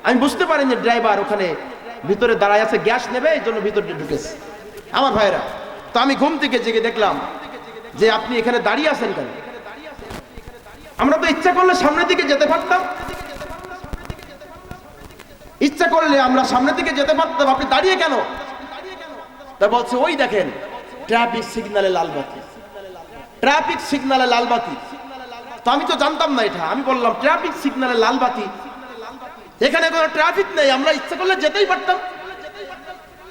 আমি বুঝতে পারিনি যে ড্রাইভার ওখানে ভিতরে দাঁড়ায় আছে, গ্যাস নেবে, এই জন্য ভিতরে ঢুকেছে। আমার ভাইরা, তো আমি ঘুম থেকে জেগে দেখলাম যে আপনি এখানে দাঁড়িয়ে আছেন কেন? আমরা তো ইচ্ছা করলে সামনের দিকে যেতে পারতাম, ইচ্ছা করলে আমরা সামনের দিকে যেতে পারতাম, আপনি দাঁড়িয়ে কেন? তা বলছে, ওই দেখেন ট্রাফিক সিগন্যালে লাল বাতি, ট্রাফিক সিগন্যালে লাল বাতি। তো আমি তো জানতাম না এটা। আমি বললাম, ট্রাফিক সিগন্যালে লাল বাতি, এখানে কোনো ট্রাফিক নেই, আমরা ইচ্ছা করলে যেতেই পারতাম।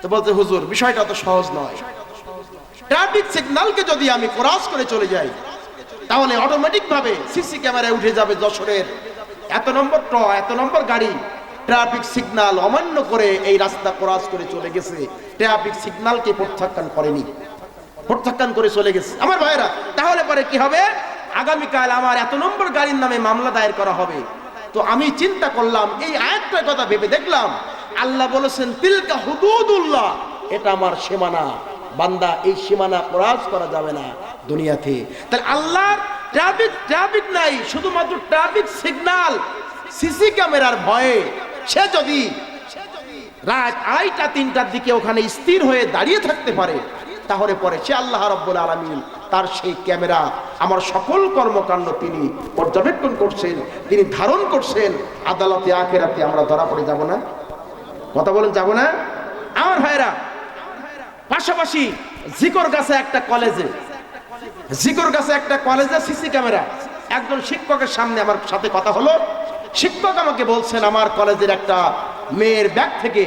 তো বলতে, হুজুর বিষয়টা তো সহজ নয়। ট্রাফিক সিগন্যালকে যদি আমি ক্রস করে চলে যাই, তাহলে অটোমেটিক ভাবে সিসি ক্যামেরায় উঠে যাবে যশোরের এত নম্বর গাড়ি ট্রাফিক সিগন্যাল অমান্য করে এই রাস্তা ক্রস করে চলে গেছে, ট্রাফিক সিগন্যালকে প্রত্যাখ্যান করেনি, প্রত্যাখ্যান করে চলে গেছে। আমার ভাইরা, তাহলে পরে কি হবে? আগামীকাল আমার এত নম্বর গাড়ির নামে মামলা দায়ের করা হবে। তো আমি চিন্তা করলাম, এই আয়াতটার কথা ভেবে দেখলাম, আল্লাহ বলেছেন তিলকা হুদুদুল্লাহ, এটা আমার সীমানা, বান্দা এই সীমানা ক্রস করা যাবে না দুনিয়াতে। তাহলে আল্লাহর ট্রাফিক নাই, শুধুমাত্র ট্রাফিক সিগন্যাল, সিসি ক্যামেরার ভয়ে সে যদি রাত 2:30-3টার দিকে ওখানে স্থির হয়ে দাঁড়িয়ে থাকতে পারে, তাহলে পরে সে আল্লাহ রাব্বুল আলামিন তার সেই ক্যামেরা আমার সকল কর্মকাণ্ড তিনি পর্যবেক্ষণ করছেন, তিনি ধারণ করছেন। আদালতে আখিরাতে আমরা ধরা পড়ে যাব না? কথা বলেন, যাব না? আমার ভাইরা, পাশাপাশি জিকরগাছে একটা কলেজে সিসি ক্যামেরা। একজন শিক্ষকের সামনে আমার সাথে কথা হলো। শিক্ষক আমাকে বলছেন, আমার কলেজের একটা মেয়ের ব্যাগ থেকে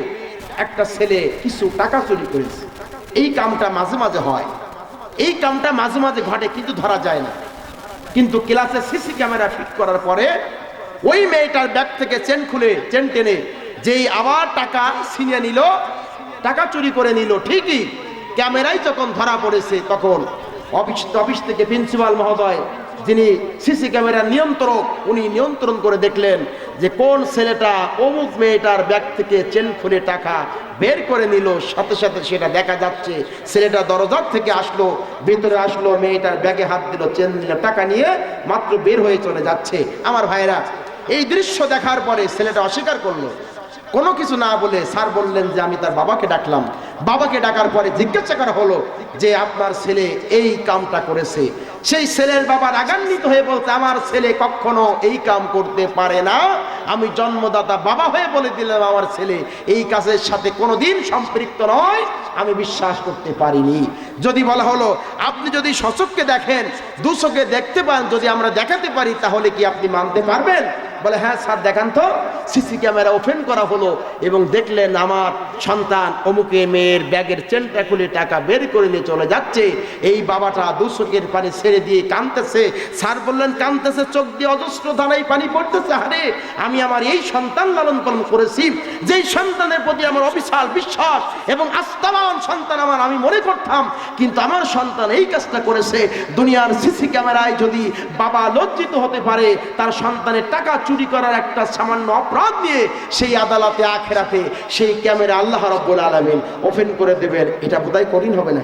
একটা ছেলে কিছু টাকা চুরি করেছে। এই কামটা মাঝে মাঝে হয়, এই কামটা মাঝে মাঝে ঘটে, কিন্তু ধরা যায় না। কিন্তু ক্লাসে সিসি ক্যামেরা ফিট করার পরে ওই মেয়েটার ব্যাগ থেকে চেন টেনে যেই আবার টাকা ছিনিয়ে নিল, টাকা চুরি করে নিল, ঠিকই ক্যামেরায় যখন ধরা পড়েছে, তখন অফিস থেকে প্রিন্সিপাল মহোদয়, যিনি সিসি ক্যামেরার নিয়ন্ত্রক, উনি নিয়ন্ত্রণ করে দেখলেন যে কোন ছেলেটা অমুক মেয়েটার ব্যাগ থেকে চেন খুলে টাকা বের করে নিল। সাথে সাথে সেটা দেখা যাচ্ছে, ছেলেটা দরজার থেকে আসলো, ভিতরে আসলো, মেয়েটার ব্যাগে হাত দিল, চেন নিল, টাকা নিয়ে মাত্র বের হয়ে চলে যাচ্ছে। আমার ভাইরা, এই দৃশ্য দেখার পরে ছেলেটা অস্বীকার করলো, কোনো কিছু না বলে স্যার বললেন যে আমি তার বাবাকে ডাকলাম। বাবাকে ডাকার পরে জিজ্ঞাসা করা হলো যে আপনার ছেলে এই কামটা করেছে। সেই ছেলের বাবা রাগান্বিত হয়ে বলতে, আমার ছেলে কখনো এই কাম করতে পারে না, আমি জন্মদাতা বাবা হয়ে বলে দিলাম আমার ছেলে এই কাজের সাথে কোনোদিন সম্পৃক্ত নয়, আমি বিশ্বাস করতে পারিনি। যদি বলা হলো আপনি যদি সচক্ষে দেখেন, দুচোখে দেখতে পান, যদি আমরা দেখাতে পারি তাহলে কি আপনি মানতে পারবেন? বলে হ্যাঁ স্যার দেখান তো। সিসি ক্যামেরা ওপেন করা হলো এবং দেখলেন আমার সন্তান অমুকে মেয়ের ব্যাগের চেনটা খুলে টাকা বের করে নিয়ে চলে যাচ্ছে। এই বাবাটা দুচোখের পানি ছেড়ে দিয়ে কাঁদতেছে। স্যার বললেন কাঁদতেছে, চোখ দিয়ে অজস্র ধারায় পানি পড়তেছে। আরে আমি আমার এই সন্তান লালন পালন করেছি, যেই সন্তানের প্রতি আমার অবিশাল বিশ্বাস এবং আস্থাবান সন্তান আমার আমি মনে করতাম, কিন্তু আমার সন্তান এই কাজটা করেছে। দুনিয়ার সিসি ক্যামেরায় যদি বাবা লজ্জিত হতে পারে তার সন্তানের টাকা চুরি করার একটা সামান্য অপরাধ নিয়ে, সেই আদালতে আখেরাতে সেই ক্যামেরা আল্লাহ রাব্বুল আলামিন ওপেন করে দেবেন। এটা বোধহয় কঠিন হবে না?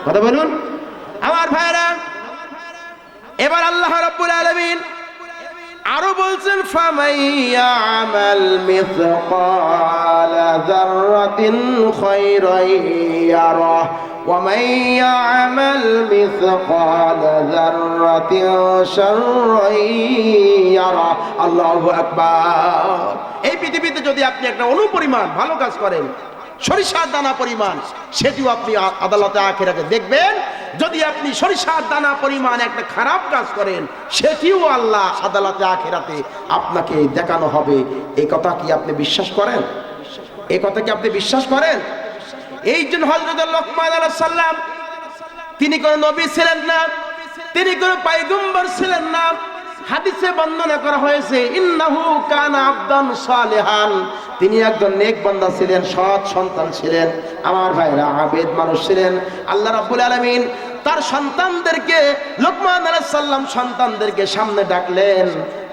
কথা বলুন আমার ভাইরা। এবার আল্লাহ রাব্বুল আলামিন আরো বলছেন, ফামাইয়ামাল মিসকালা যাররাতিন খায়রান ইয়ারা ওয়া মাইয়ামাল মিসকালা যাররাতিন শাররান ইয়ারা। আল্লাহু আকবার। এই পৃথিবীতে যদি আপনি একটা অনুপরিমাণ ভালো কাজ করেন, সরিষার দানা পরিমাণ, সেটিও আপনি আদালতে আখিরাতে দেখবেন। যদি আপনি সরিষার দানা পরিমাণ একটা খারাপ কাজ করেন, সেটিও আল্লাহ আদালতে আখিরাতে আপনাকে দেখানো হবে। এই কথা কি আপনি বিশ্বাস করেন? এই কথা কি আপনি বিশ্বাস করেন? এই জন্য হযরত লোকমান আলাইহিস সালাম তিনি কোন নবী ছিলেন না, তিনি কোন পয়গম্বর ছিলেন না। হাদিসে বর্ণনা করা হয়েছে, ইন্নাহু কানা আবদান সালিহান, তিনি একজন নেক বান্দা ছিলেন, সৎ সন্তান ছিলেন। আমার ভাইরা আবেদ মানুষ ছিলেন। আল্লাহ রাব্বুল আলামিন তার সন্তানদেরকে, লোকমান আলাইহিস সালাম সন্তানদেরকে সামনে ডাকলেন।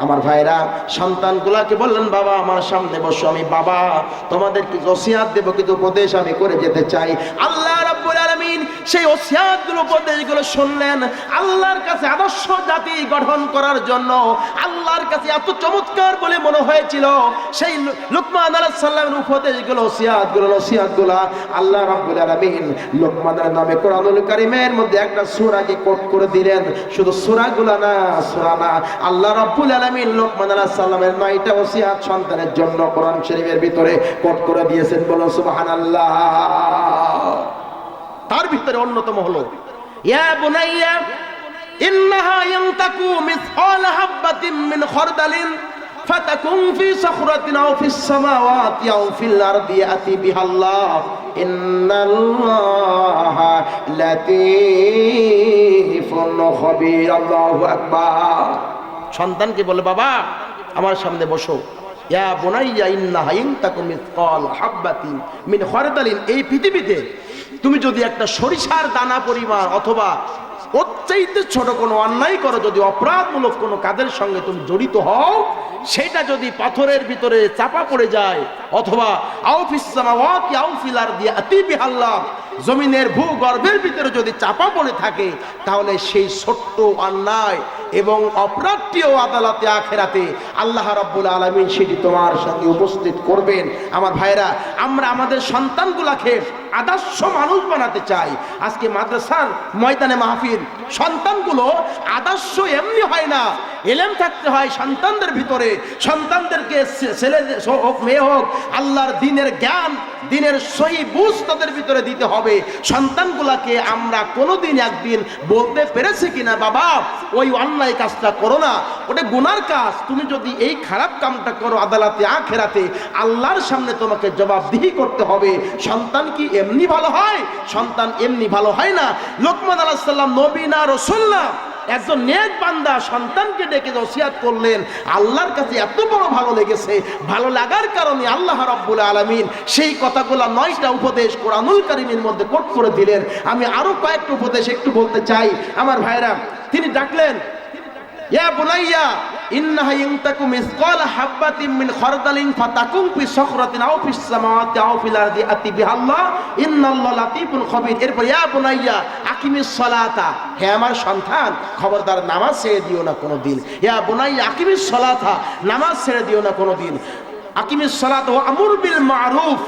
আমার ভাইরা সন্তানগুলাকে বললেন, বাবা আমার সামনে বসো, আমি বাবা তোমাদেরকে ওসিয়াত দেব, কিন্তু উপদেশ আমি করে যেতে চাই। আল্লাহ রাব্বুল আলামিন সেই ওসিয়াতগুলো, উপদেশগুলো শুনলেন। আল্লাহর কাছে আদর্শ জাতি গঠন করার জন্য আল্লাহর কাছে এত চমৎকার বলে মনে হয়েছিল সেই লোকমান আলাইহিস সালামের উপদেশগুলো, ওসিয়াতগুলো আল্লাহ রাব্বুল আলামিন লোকমানের নামে কোরআনুল কারীমের মধ্যে একটা সূরাকে কোট করে দিলেন। শুধু সূরাগুলো না, সূরা না, আল্লাহ রাব্বুল আলামিন লোকমান আলাইহিস সালামের 9টা ওসিয়াত সন্তানের জন্য কোরআন শরীফের ভিতরে কোট করে দিয়েছেন। বলো সুবহানাল্লাহ। তার ভিতরে অন্যতম হলো, ইয়া বুনাইয়া ইন্নাহা ইয়ানতাকু মিসকালা হাববাতিন মিন খারদালিন ফাতাকুন ফি সাখরাতিন আও ফিস সামাওয়াতি আও ফিল আরদি ইয়াতি বিহাল্লাহ ইন্নাল্লাহা লাতীফুন খাবীর। আল্লাহু আকবার। সন্তানকে বলে, বাবা আমার সামনে বসো। ইয়া বুনাইয়া ইন্নাহা ইয়ানতাকু মিসকালা হাববাতিন মিন খারদালিন, এই পৃথিবীতে তুমি যদি একটা সরিষার দানা পরিমাণ অথবা ওর চাইতে ছোট কোনো অন্যায় করো, যদি অপরাধমূলক কোনো কাজের সঙ্গে তুমি জড়িত হও, সেটা যদি পাথরের ভিতরে চাপা পড়ে যায়, অথবা আও ফিস সামাওয়াতি আও ফিল আরদি ইয়াতি বিহাল্লাহ, জমিনের ভূগর্ভের ভিতরে যদি চাপা পড়ে থাকে, তাহলে সেই ছোট্ট অন্যায় এবং অপরাধটিও আদালতে আখেরাতে আল্লাহ রাব্বুল আলামিন সেটি তোমার সঙ্গে উপস্থিত করবেন। আমার ভাইরা, আমরা আমাদের সন্তানগুলাকে আদর্শ মানুষ বানাতে চাই। আজকে মাদ্রাসার ময়দানে মাহফিল, সন্তানগুলো আদর্শ এমনি হয় না, এলেম থাকতে হয় সন্তানদের ভিতরে। সন্তানদেরকে ছেলে হোক মেয়ে হোক, আল্লাহর দ্বীনের জ্ঞান, দ্বীনের সহি বুঝ তাদের ভিতরে দিতে হবে। সন্তানগুলাকে আমরা কোনোদিন একদিন বলতে পেরেছি কিনা, বাবা ওই অন্যায় কাজটা করো না, ওটা গুনার কাজ, তুমি যদি এই খারাপ কামটা করো আদালতে আখেরাতে আল্লাহর সামনে তোমাকে জবাবদিহি করতে হবে। সন্তান কি এমনি ভালো হয়? সন্তান এমনি ভালো হয় না। লোকমান আলাইহিস সালাম নবী না, রাসূল না, একজন নেক বান্দা সন্তানকে ডেকে ওসিয়াত করলেন। আল্লাহর কাছে এত বড় ভালো লেগেছে, ভালো লাগার কারণে আল্লাহ রাব্বুল আলামিন সেই কথাগুলো 9টা উপদেশ কোরআনুল কারীমের মধ্যে কোট করে দিলেন। আমি আরো কয়েকটা উপদেশ একটু বলতে চাই। আমার ভাইরা, তিনি ডাকলেন, ইয়া বুনাইয়া ইন্নাহা ইয়ানতাকু মিসকালা হাববাতিন মিন খারদালিন ফাতাকুন ফি সাখরাতিন আও ফিস সামাওয়াতি আও ফিল আরদি ইয়াতি বিহাল্লাহ ইন্নাল্লাহা লাতীফুন খাবীর। এরপর ইয়া বুনাইয়া আকিমিস সালাতা, হে আমার সন্তান খবরদার নামাজ ছেড়ে দিও না কোনোদিন। ইয়া বুনাইয়া আকিমিস সালাতা, নামাজ ছেড়ে দিও না কোনোদিন। আকিমিস সালাতা ওয়া আমুর বিল মারুফ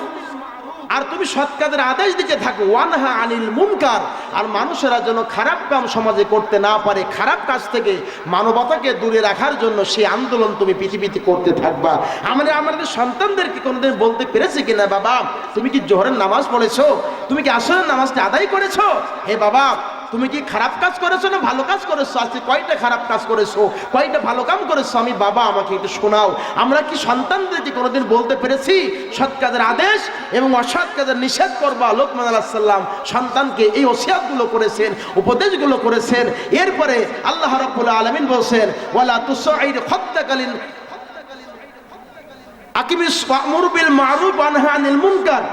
আর তুমি সৎ কাজের আদেশ দিতে থাকো, ওয়ানহা আনিল মুনকার, আর মানুষেরা যেন খারাপ কাম সমাজে করতে না পারে, খারাপ কাজ থেকে মানবতাকে দূরে রাখার জন্য সেই আন্দোলন তুমি পৃথিবীতে করতে থাকবা। আমরা আমাদের সন্তানদেরকে কোনোদিন বলতে পেরেছি কিনা, বাবা তুমি কি জোহরের নামাজ পড়েছো, তুমি কি আসরের নামাজটা আদায় করেছো, হে বাবা তুমি কি খারাপ কাজ করেছো না ভালো কাজ করেছো, আজকে কয়টা খারাপ কাজ করেছো, কয়টা ভালো কাম করেছো, আমি বাবা আমাকে একটু শোনাও। আমরা কি সন্তানদেরকে কোনোদিন বলতে পেরেছি সৎ কাজের আদেশ এবং অসৎ কাজের নিষেধ করবা? লোকমান আলাইহিস সালাম সন্তানকে এই ওসিয়াতগুলো করেছেন, উপদেশগুলো করেছেন। এরপরে আল্লাহ রাব্বুল আলামিন বলেন, ওয়ালা তুসাইর খাদ্দাকালিন আকিমিস ওয়া'মুর বিল মা'রুফ ওয়া নাহি আনিল মুনকার।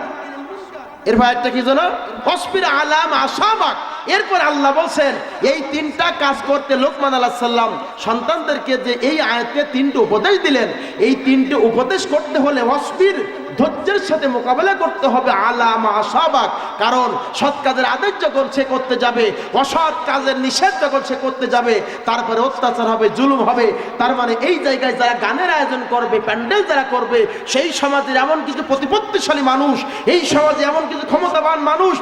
এর ভাইটা কি জানো, ওয়াসবির আলা মা আসাবাক। এরপর আল্লাহ বলছেন এই তিনটা কাজ করতে লোকমান আলাইহিস সালাম সন্তানদেরকে যে এই আয়াতে তিনটে উপদেশ দিলেন, এই তিনটে উপদেশ করতে হলে ওয়াসবির ধৈর্যের সাথে মোকাবেলা করতে হবে আলা মা আসাবাক। কারণ সৎ কাজের আদেশ যখন সে করতে যাবে, অসৎ কাজের নিষেধ যখন সে করতে যাবে, তারপরে অত্যাচার হবে, জুলুম হবে। তার মানে এই জায়গায় যারা গানের আয়োজন করবে, প্যান্ডেল যারা করবে, সেই সমাজের এমন কিছু প্রতিপত্তিশালী মানুষ, এই সমাজে এমন কিছু ক্ষমতাবান মানুষ,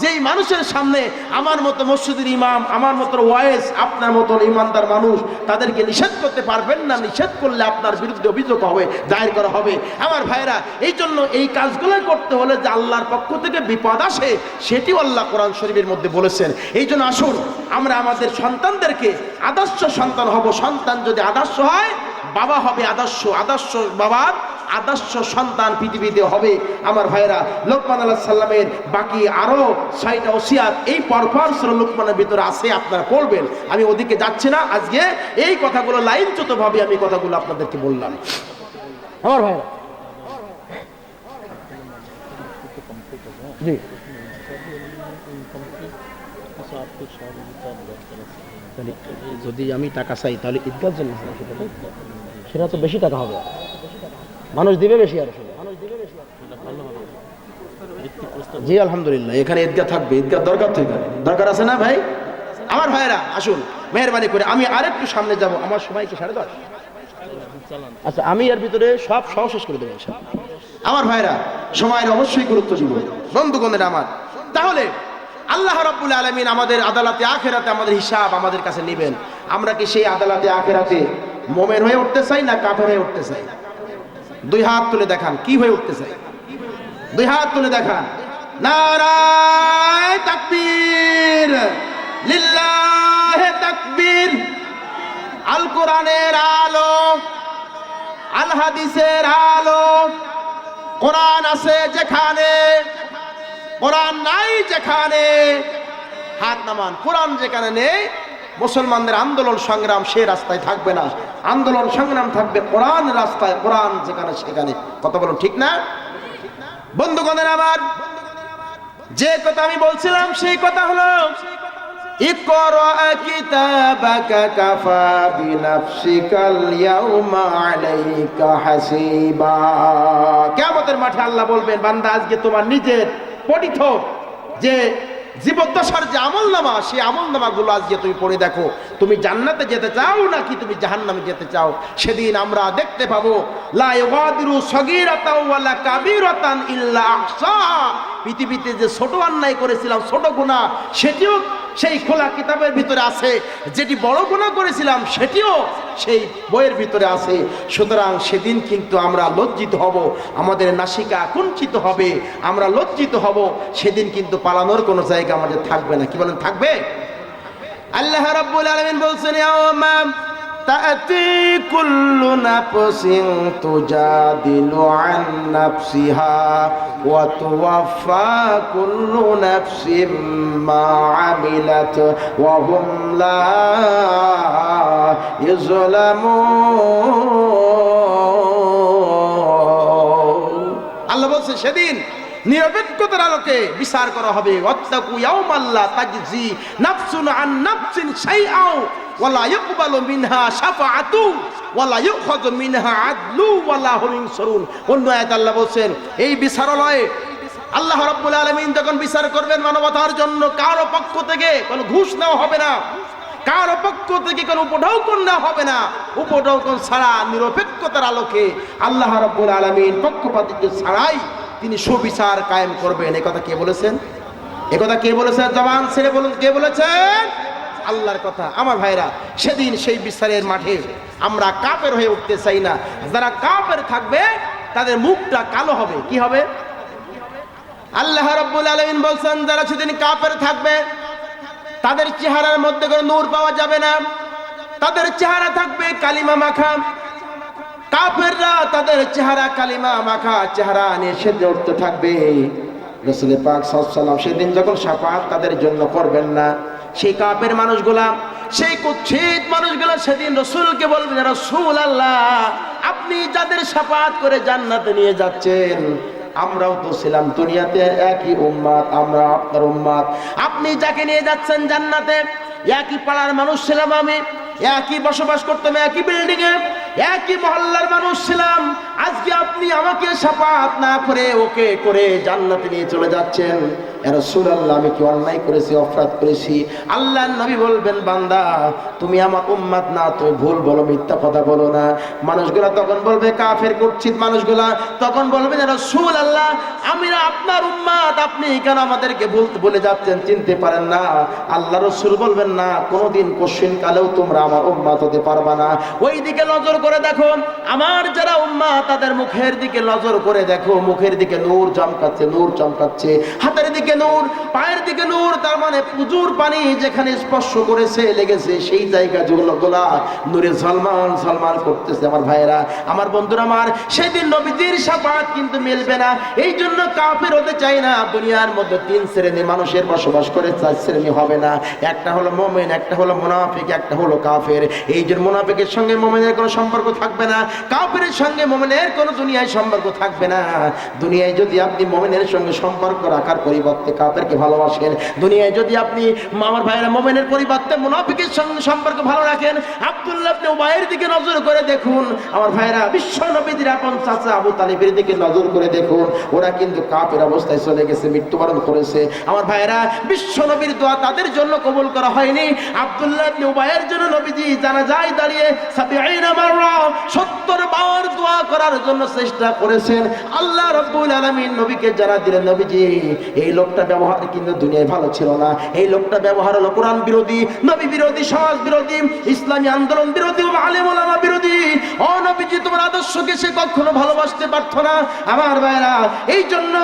যেই মানুষের সামনে আমার মতো মসজিদের ইমাম, আমার মতো ওয়াইজ, আপনার মতো ইমানদার মানুষ তাদেরকে নিষেধ করতে পারবেন না। নিষেধ করলে আপনার বিরুদ্ধে অভিযোগ হবে, দায়ের করা হবে। আমার ভাইরা, এই জন্য এই কাজগুলো করতে হলে যে আল্লাহর পক্ষ থেকে বিপদ আসে, সেটিও আল্লাহ কোরআন শরীফের মধ্যে বলেছেন। এই জন্য আসুন আমরা আমাদের সন্তানদেরকে আদর্শ সন্তান হব। সন্তান যদি আদর্শ হয়, বাবা হবে আদর্শ, আদর্শ বাবার আদর্শ সন্তান পৃথিবীতে হবে। আমার ভাইরা, লোকমান আলাইহিস সালামের বাকি আরো 6টা ওসিয়াত এই পরপর সূরা লোকমানের ভিতরে আছে, আপনারা পড়বেন। আমি ওদিকে যাচ্ছি না, আজকে এই কথাগুলো লাইনচ্যুতভাবে আমি কথাগুলো আপনাদেরকে বললাম। আমার ভাইরা, জি যদি আমি টাকা চাই তাহলে ঈদগাহর জন্য, সেটা তো বেশি টাকা হবে, মানুষ দিবে বেশি, আর মানুষ দিবে বেশি। জি আলহামদুলিল্লাহ, এখানে ঈদগাহ থাকবে, ঈদগাহ দরকার তো, এখানে দরকার আছে না ভাই? আমার ভাইরা আসুন, মেহরবানি করে আমি আরেকটু সামনে যাব, আমার সময় কি 10:30? আচ্ছা, আমি এর ভিতরে সব শেষ করে দেবো ইনশাআল্লাহ। আমার ভাইরা, সময়ের অবশ্যই গুরুত্ব দিব বন্ধুগণের আমার। তাহলে আল্লাহ রাব্বুল আলামিন আমাদের আদালতে আখিরাতে আমাদের হিসাব আমাদের কাছে নেবেন। আমরা কি সেই আদালতে আখিরাতে মুমিন হয়ে উঠতে চাই না কাফের হয়ে উঠতে চাই? দুই হাত তুলে দেখান, কি হয়ে উঠতে চাই? দুই হাত তুলে দেখান। নারায়ে তাকবীর, লিল্লাহে তাকবীর। আল কোরআনের আলো, আল হাদিসের আলো। কোরআন আছে যেখানে, কোরআন নাই যেখানে, হাত নামান। কোরআন যেখানে নেই, মুসলমানদের আন্দোলন সংগ্রাম সে রাস্তায় থাকবে না। আন্দোলন সংগ্রাম থাকবে কোরআন রাস্তায়, কোরআন যেখানে সেখানে। কথা বলুন, ঠিক না বন্ধুগণের আমার? যে কথা আমি বলছিলাম সেই কথা হলো, ইকরা কিতাবাকা কাফা বিনাফসিকাল ইয়াউমা আলাইকা হাসিবা। কিয়ামতের মাঠে আল্লাহ বলবেন, বান্দা আজকে তোমার নিজের পঠিত যে জীবদ্দশার যে আমলনামা, সেই আমলনামাগুলো আজকে তুমি পড়ে দেখো, তুমি জান্নাতে যেতে চাও নাকি তুমি জাহান্নামে যেতে চাও। সেদিন আমরা দেখতে পাবো, লা ইউগাদিরু সগীরাতাও ওয়ালা কাবীরাতান ইল্লা আহসাহা। পৃথিবীতে যে ছোট অন্যায় করেছিলাম, ছোট গুনাহ, সেটিও সেই খোলা কিতাবের ভিতরে আছে, যেটি বড় গুনাহ করেছিলাম সেটিও সেই বইয়ের ভিতরে আছে। সুতরাং সেদিন কিন্তু আমরা লজ্জিত হব, আমাদের নাসিকা কুঞ্চিত হবে, আমরা লজ্জিত হব। সেদিন কিন্তু পালানোর কোনো জায়গা আমাদের থাকবে না। কি বলেন, থাকবে? আল্লাহ রাব্বুল আলামিন বলছেন, ইয়াউমা তা'তি কুল্লু নাফসিন তুজাদিলু আন নাফসিহা ওয়া তুওয়াফা কুল্লু নাফসিন মা আমিলাত ওয়া হুম লা ইউযলামুন। আল্লাহ বলছে সেদিন নিরপেক্ষতার আলোকে বিচার করা হবে। ওয়াত্তাকু ইয়াউমাল্লা তাজজি নাফসুন আন নাফসিন শাইআও ওয়ালা ইকবালু মিনহা শাফাআতু ওয়ালা ইউখাযু মিনহা আদলু ওয়ালা হুম ইনসারুন। অন্য আয়াতে আল্লাহ বলেন, এই বিচারালয়ে আল্লাহ রাব্বুল আলামিন যখন বিচার করবেন মানবতার জন্য, কারো পক্ষ থেকে কোনো ঘুষ নেওয়া হবে না, কারো পক্ষ থেকে কোনো উপঢৌকন নেওয়া হবে না। উপঢৌকন ছাড়া নিরপেক্ষতার আলোকে আল্লাহ রাব্বুল আলামিন পক্ষপাতিত্ব ছাড়াই তিনি সুবিচার কায়েম করবেন। এ কথা কে বলেছেন? এ কথা কে বলেছেন? জবান ছেড়ে বলুন, কে বলেছেন? আল্লাহর কথা। আমার ভাইরা, সেদিন সেই বিচারের মাঠে আমরা কাফের হয়ে উঠতে চাই না। যারা কাফের থাকবে তাদের মুখটা কালো হবে। কি হবে? আল্লাহ রাব্বুল আলামিন বলছেন, যারা সেদিন কাফের থাকবে তাদের চেহারার মধ্যে কোনো নূর পাওয়া যাবে না, তাদের চেহারা থাকবে কালিমা মাখা। কাফেররা তাদের চেহারা কালিমা মাখা চেহারা নিয়ে সেজে উঠতে থাকবে। রাসূল পাক সাল্লাল্লাহু আলাইহি ওয়াসাল্লাম সেদিন যখন শাফাআত তাদের জন্য করবেন না, সেই কাফের মানুষগুলা, সেই কুৎসিত মানুষগুলা সেদিন রাসূলকে বলবেন, রাসূলুল্লাহ, আপনি যাদের শাফাআত করে জান্নাতে নিয়ে যাচ্ছেন, আমরাও তো ছিলাম দুনিয়াতে একই উম্মত, আমরা আপনার উম্মত। আপনি যাকে নিয়ে যাচ্ছেন জান্নাতে, একই পাড়ার মানুষ ছিলাম আমি, একই বসবাস করতাম একই বিল্ডিং এ, একই মহল্লার মানুষ ছিলাম। আজকে আপনি আমাকে শাফাআত না করে ওকে করে জান্নাতে নিয়ে চলে যাচ্ছেন। ইয়া রাসূলুল্লাহ, আমি কি অন্যায় করেছি, অপরাধ করেছি? আল্লাহর নবী বলবেন, বান্দা তুমি আমার উম্মত না, তুমি ভুল বলো, মিথ্যা কথা বলো না। মানুষগুলা তখন বলবে, কাফের কুৎসিত মানুষগুলা তখন বলবে, ইয়া রাসূলুল্লাহ, আমি আপনার উম্মত, আপনি কেন আমাদেরকে বলে যাচ্ছেন, চিনতে পারেন না? আল্লাহ রাসূল বলবেন, না, কোনোদিন কোশ্চিন কালেও তোমরা আমার উম্মত হতে পারবা না। ওই দিকে নজর করে দেখো, আমার যারা উম্মত তাদের মুখের দিকে নজর করে দেখো, মুখের দিকে নূর চমকাচ্ছে, নূর চমকাচ্ছে, হাতের দিকে নূর, পায়ের দিকে নূর। তার মানে পুজুর পানি যেখানে স্পর্শ করেছে, লেগেছে, সেই জায়গা যেগুলোগুলা নূরে ঝলমল ঝলমল করতেছে। আমার ভাইয়েরা, আমার বন্ধুরা আমার, সেদিন নবীজির শাফাআত কিন্তু মিলবে না। এই জন্য কাফের হতে চাই না। দুনিয়ার মধ্যে তিন শ্রেণীর মানুষের বসবাস করে, চার শ্রেণী হবে না। একটা হলো মুমিন, একটা হলো মুনাফিক, একটা হলো কাফের। এই যে মুনাফিকের সঙ্গে মুমিনের কোনো সম্পর্ক থাকবে না, কাফেরের সঙ্গে মুমিনের কোনো দুনিয়ায় সম্পর্ক থাকবে না। দুনিয়ায় যদি আপনি মুমিনের সঙ্গে সম্পর্ক রাখার পরিবর্তে কাফেরকে ভালোবাসেন, দুনিয়ায় যদি আপনি আমার ভাইয়েরা মুমিনের পরিবর্তে মুনাফিকের সঙ্গে সম্পর্ক ভালো রাখেন, আব্দুল্লাহ ইবনে উবাইয়ের দিকে নজর করে দেখুন। আমার ভাইয়েরা, বিশ্ব নবীর আপন চাচা আবু তালিবের দিকে নজর করে দেখুন, ওরা কিন্তু কাফের অবস্থায় চলে গেছে, মৃত্যুবরণ করেছে। আমার ভাইয়েরা, বিশ্ব নবীর দোয়া তাদের জন্য কবুল করা হয়নি। আব্দুল্লাহ ইবনে উবাইয়ের জন্য নবীজি জানাজায় দাঁড়িয়ে 70 মাররা 70 বার দোয়া করার জন্য চেষ্টা করেছেন। আল্লাহ রাব্বুল আলামিন নবীকে জানা দিলেন, নবীজি এই লোকটা ব্যবহার কিন্তু দুনিয়ায় ভালো ছিল না। এই লোকটা ব্যবহার হলো কোরআন বিরোধী, নবী বিরোধী, সমাজ বিরোধী, ইসলামী আন্দোলন বিরোধী, আলেম ওলামা বিরোধী। ও নবীজি, তোমার আদর্শকে সে কখনো ভালোবাসতে পারত না। আমার ভাইরা, এই জন্য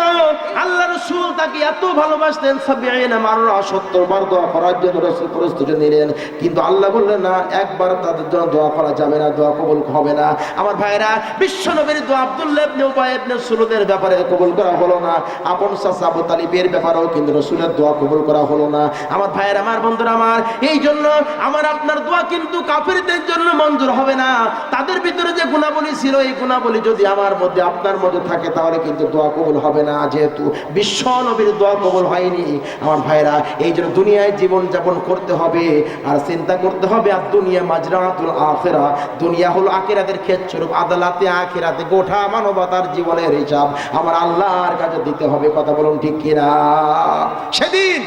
আল্লাহ রাসূল তাকে এত ভালোবাসতেন, 70 মাররা 70 বার দোয়া করার জন্য রাসূল প্রস্তুতি নিলেন। কিন্তু আল্লাহ বললেন, না, একবার তাদের জন্য দোয়া করা যাবে না, দোয়া কবুল হবে না। আমার ভাইরা, বিশ্ব নবীর দোয়া আব্দুল্লাহ ইবনে উবাই ইবনে সুলুদের ব্যাপারে কবুল করা হলো না। আপন চাচা আবু তালিবের ব্যাপারেও কিন্তু রাসূলের দোয়া কবুল করা হলো না। আমার ভাইরা, আমার বন্ধুরা আমার, এই জন্য আমার আপনার দোয়া কিন্তু কাফেরদের জন্য মঞ্জুর হবে না। তাদের ভিতরে যে গুণাবলী ছিল, এই গুণাবলী যদি আমার মধ্যে আপনার মধ্যে থাকে, তাহলে কিন্তু দোয়া কবুল হবে না। যেহেতু বিশ্ব নবীর দোয়া কবুল হয়নি, আমার ভাইরা, এই জন্য দুনিয়ায় জীবন যাপন করতে হবে আর চিন্তা করতে হবে, আর দুনিয়া মাজরাতুল আখিরা, দুনিয়া হলো আখিরাতের ক্ষেতস্বরূপ। আদালতে আখিরাতে গোটা মানবতার জীবনের হিসাব আমার আল্লাহর কাছে দিতে হবে। কথা বলুন ঠিক কিনা? সেদিন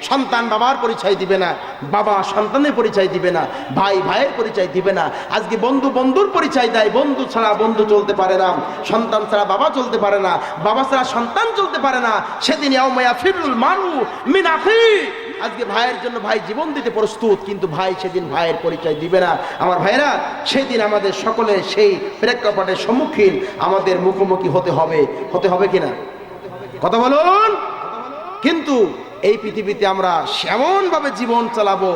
সন্তান বাবার পরিচয় দিবে না, বাবা সন্তানের পরিচয় দিবে না, ভাই ভাইয়ের পরিচয় দিবে না। আজকে বন্ধু বন্ধুর পরিচয় দেয়, বন্ধু ছাড়া বন্ধু চলতে পারে না, সন্তান ছাড়া বাবা চলতে পারে না, বাবা ছাড়া সন্তান চলতে পারে না। সেদিন ইয়াউমা ইয়াফিরুল মারউ মিন আখি, আজকে ভাইয়ের জন্য ভাই জীবন দিতে প্রস্তুত, কিন্তু ভাই সেদিন ভাইয়ের পরিচয় দিবে না। আমার ভাইরা, সেদিন আমাদের সকলের সেই প্রেক্ষাপটের সম্মুখীন আমাদের মুখোমুখি হতে হবে কিনা? কথা বলুন। কিন্তু এই পৃথিবীতে আমরা এমনভাবে জীবন চালাবো,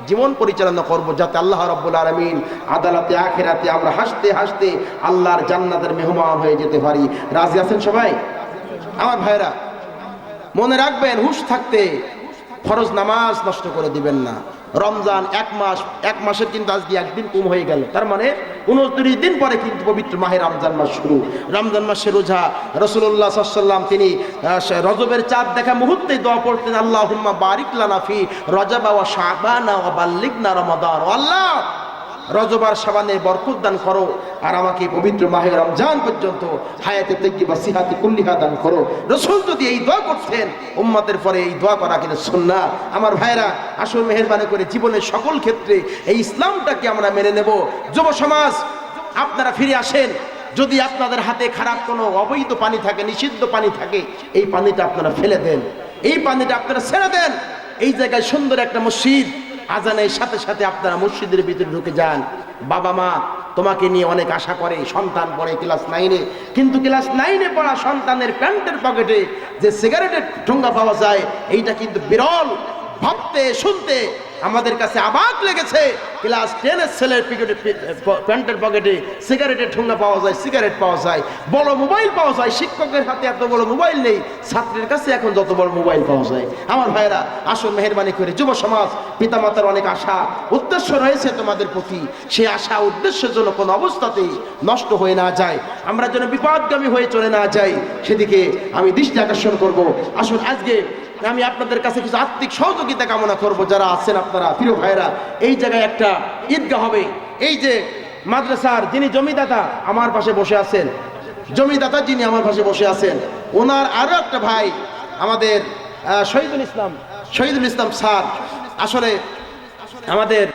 জীবন পরিচালনা করব, যাতে আল্লাহ রাব্বুল আলামিন আদালতে আখিরাতে আমরা হাসতে হাসতে আল্লাহর জান্নাতের মেহমান হয়ে যেতে পারি। রাজি আছেন সবাই? আমার ভাইরা, মনে রাখবেন, হুঁশ থাকতে ফরজ নামাজ নষ্ট করে দিবেন না। রমজান এক মাসের কিন্তু আজকে একদিন কম হয়ে গেল, তার মানে 29 দিন পরে কিন্তু পবিত্র মাহে রমজান মাস শুরু। রমজান মাসে রোজা, রাসূলুল্লাহ সাল্লাল্লাহু আলাইহি ওয়াসাল্লাম তিনি রজবের চাঁদ দেখা মুহূর্তে দোয়া পড়তেন, আল্লাহুম্মা বারিক লানা ফি রজব ওয়া শাবান ওয়া বাল্লিগনা রমাদান। আল্লাহ, রজব আর শাবানে বরকত দান করো, আর আমাকে পবিত্র মাহে রমজান পর্যন্ত হায়াতে তাইয়্যিবা সিহাতে কুল্লিহা দান করো। রাসূল যদি এই দোয়া করতেন, উম্মতের পরে এই দোয়া করা কিন্তু সুন্নাত। আমার ভাইরা, আসল মেহেরবানি করে জীবনের সকল ক্ষেত্রে এই ইসলামটাকে আমরা মেনে নেব। যুব সমাজ, আপনারা ফিরে আসেন, যদি আপনাদের হাতে খারাপ কোনো অবৈধ পানি থাকে, নিষিদ্ধ পানি থাকে, এই পানিটা আপনারা ফেলে দেন, এই পানিটা আপনারা ছেড়ে দেন। এই জায়গায় সুন্দর একটা মসজিদ, আজানের সাথে সাথে আপনারা মসজিদের ভিতরে ঢুকে যান। বাবা মা তোমাকে নিয়ে অনেক আশা করে, সন্তান পড়ে ক্লাস 9-এ, কিন্তু ক্লাস 9-এ পড়া সন্তানের প্যান্টের পকেটে যে সিগারেটের ঠোঙ্গা পাওয়া যায়, এইটা কিন্তু বিরল। ভাবতে শুনতে আমাদের কাছে অবাক লেগেছে। ক্লাস 10-এর ছেলের প্যান্টের পকেটে সিগারেটের ঠোঙ্গা পাওয়া যায়, সিগারেট পাওয়া যায়, বড় মোবাইল পাওয়া যায়। শিক্ষকের হাতে এত বড় মোবাইল নেই, ছাত্রের কাছে এখন যত বড় মোবাইল পাওয়া যায়। আমার ভাইয়েরা, আসুন মেহেরবানি করে, যুব সমাজ, পিতামাতার অনেক আশা উদ্দেশ্য রয়েছে তোমাদের প্রতি, সেই আশা উদ্দেশ্যের জন্য কোনো অবস্থাতেই নষ্ট হয়ে না যায়, আমরা যেন বিপদগামী হয়ে চলে না যাই, সেদিকে আমি দৃষ্টি আকর্ষণ করব। আসুন আজকে আমি আপনাদের কাছে কিছু আর্থিক সহযোগিতা কামনা করব। যারা আছেন আপনারা প্রিয় ভাইরা, এই জায়গায় একটা ঈদগাহ হবে। এই যে মাদ্রাসার যিনি জমিদাতা আমার পাশে বসে আছেন, জমিদাতা যিনি আমার পাশে বসে আছেন, ওনার আরো একটা ভাই আমাদের শহীদুল ইসলাম স্যার, আসলে আমাদের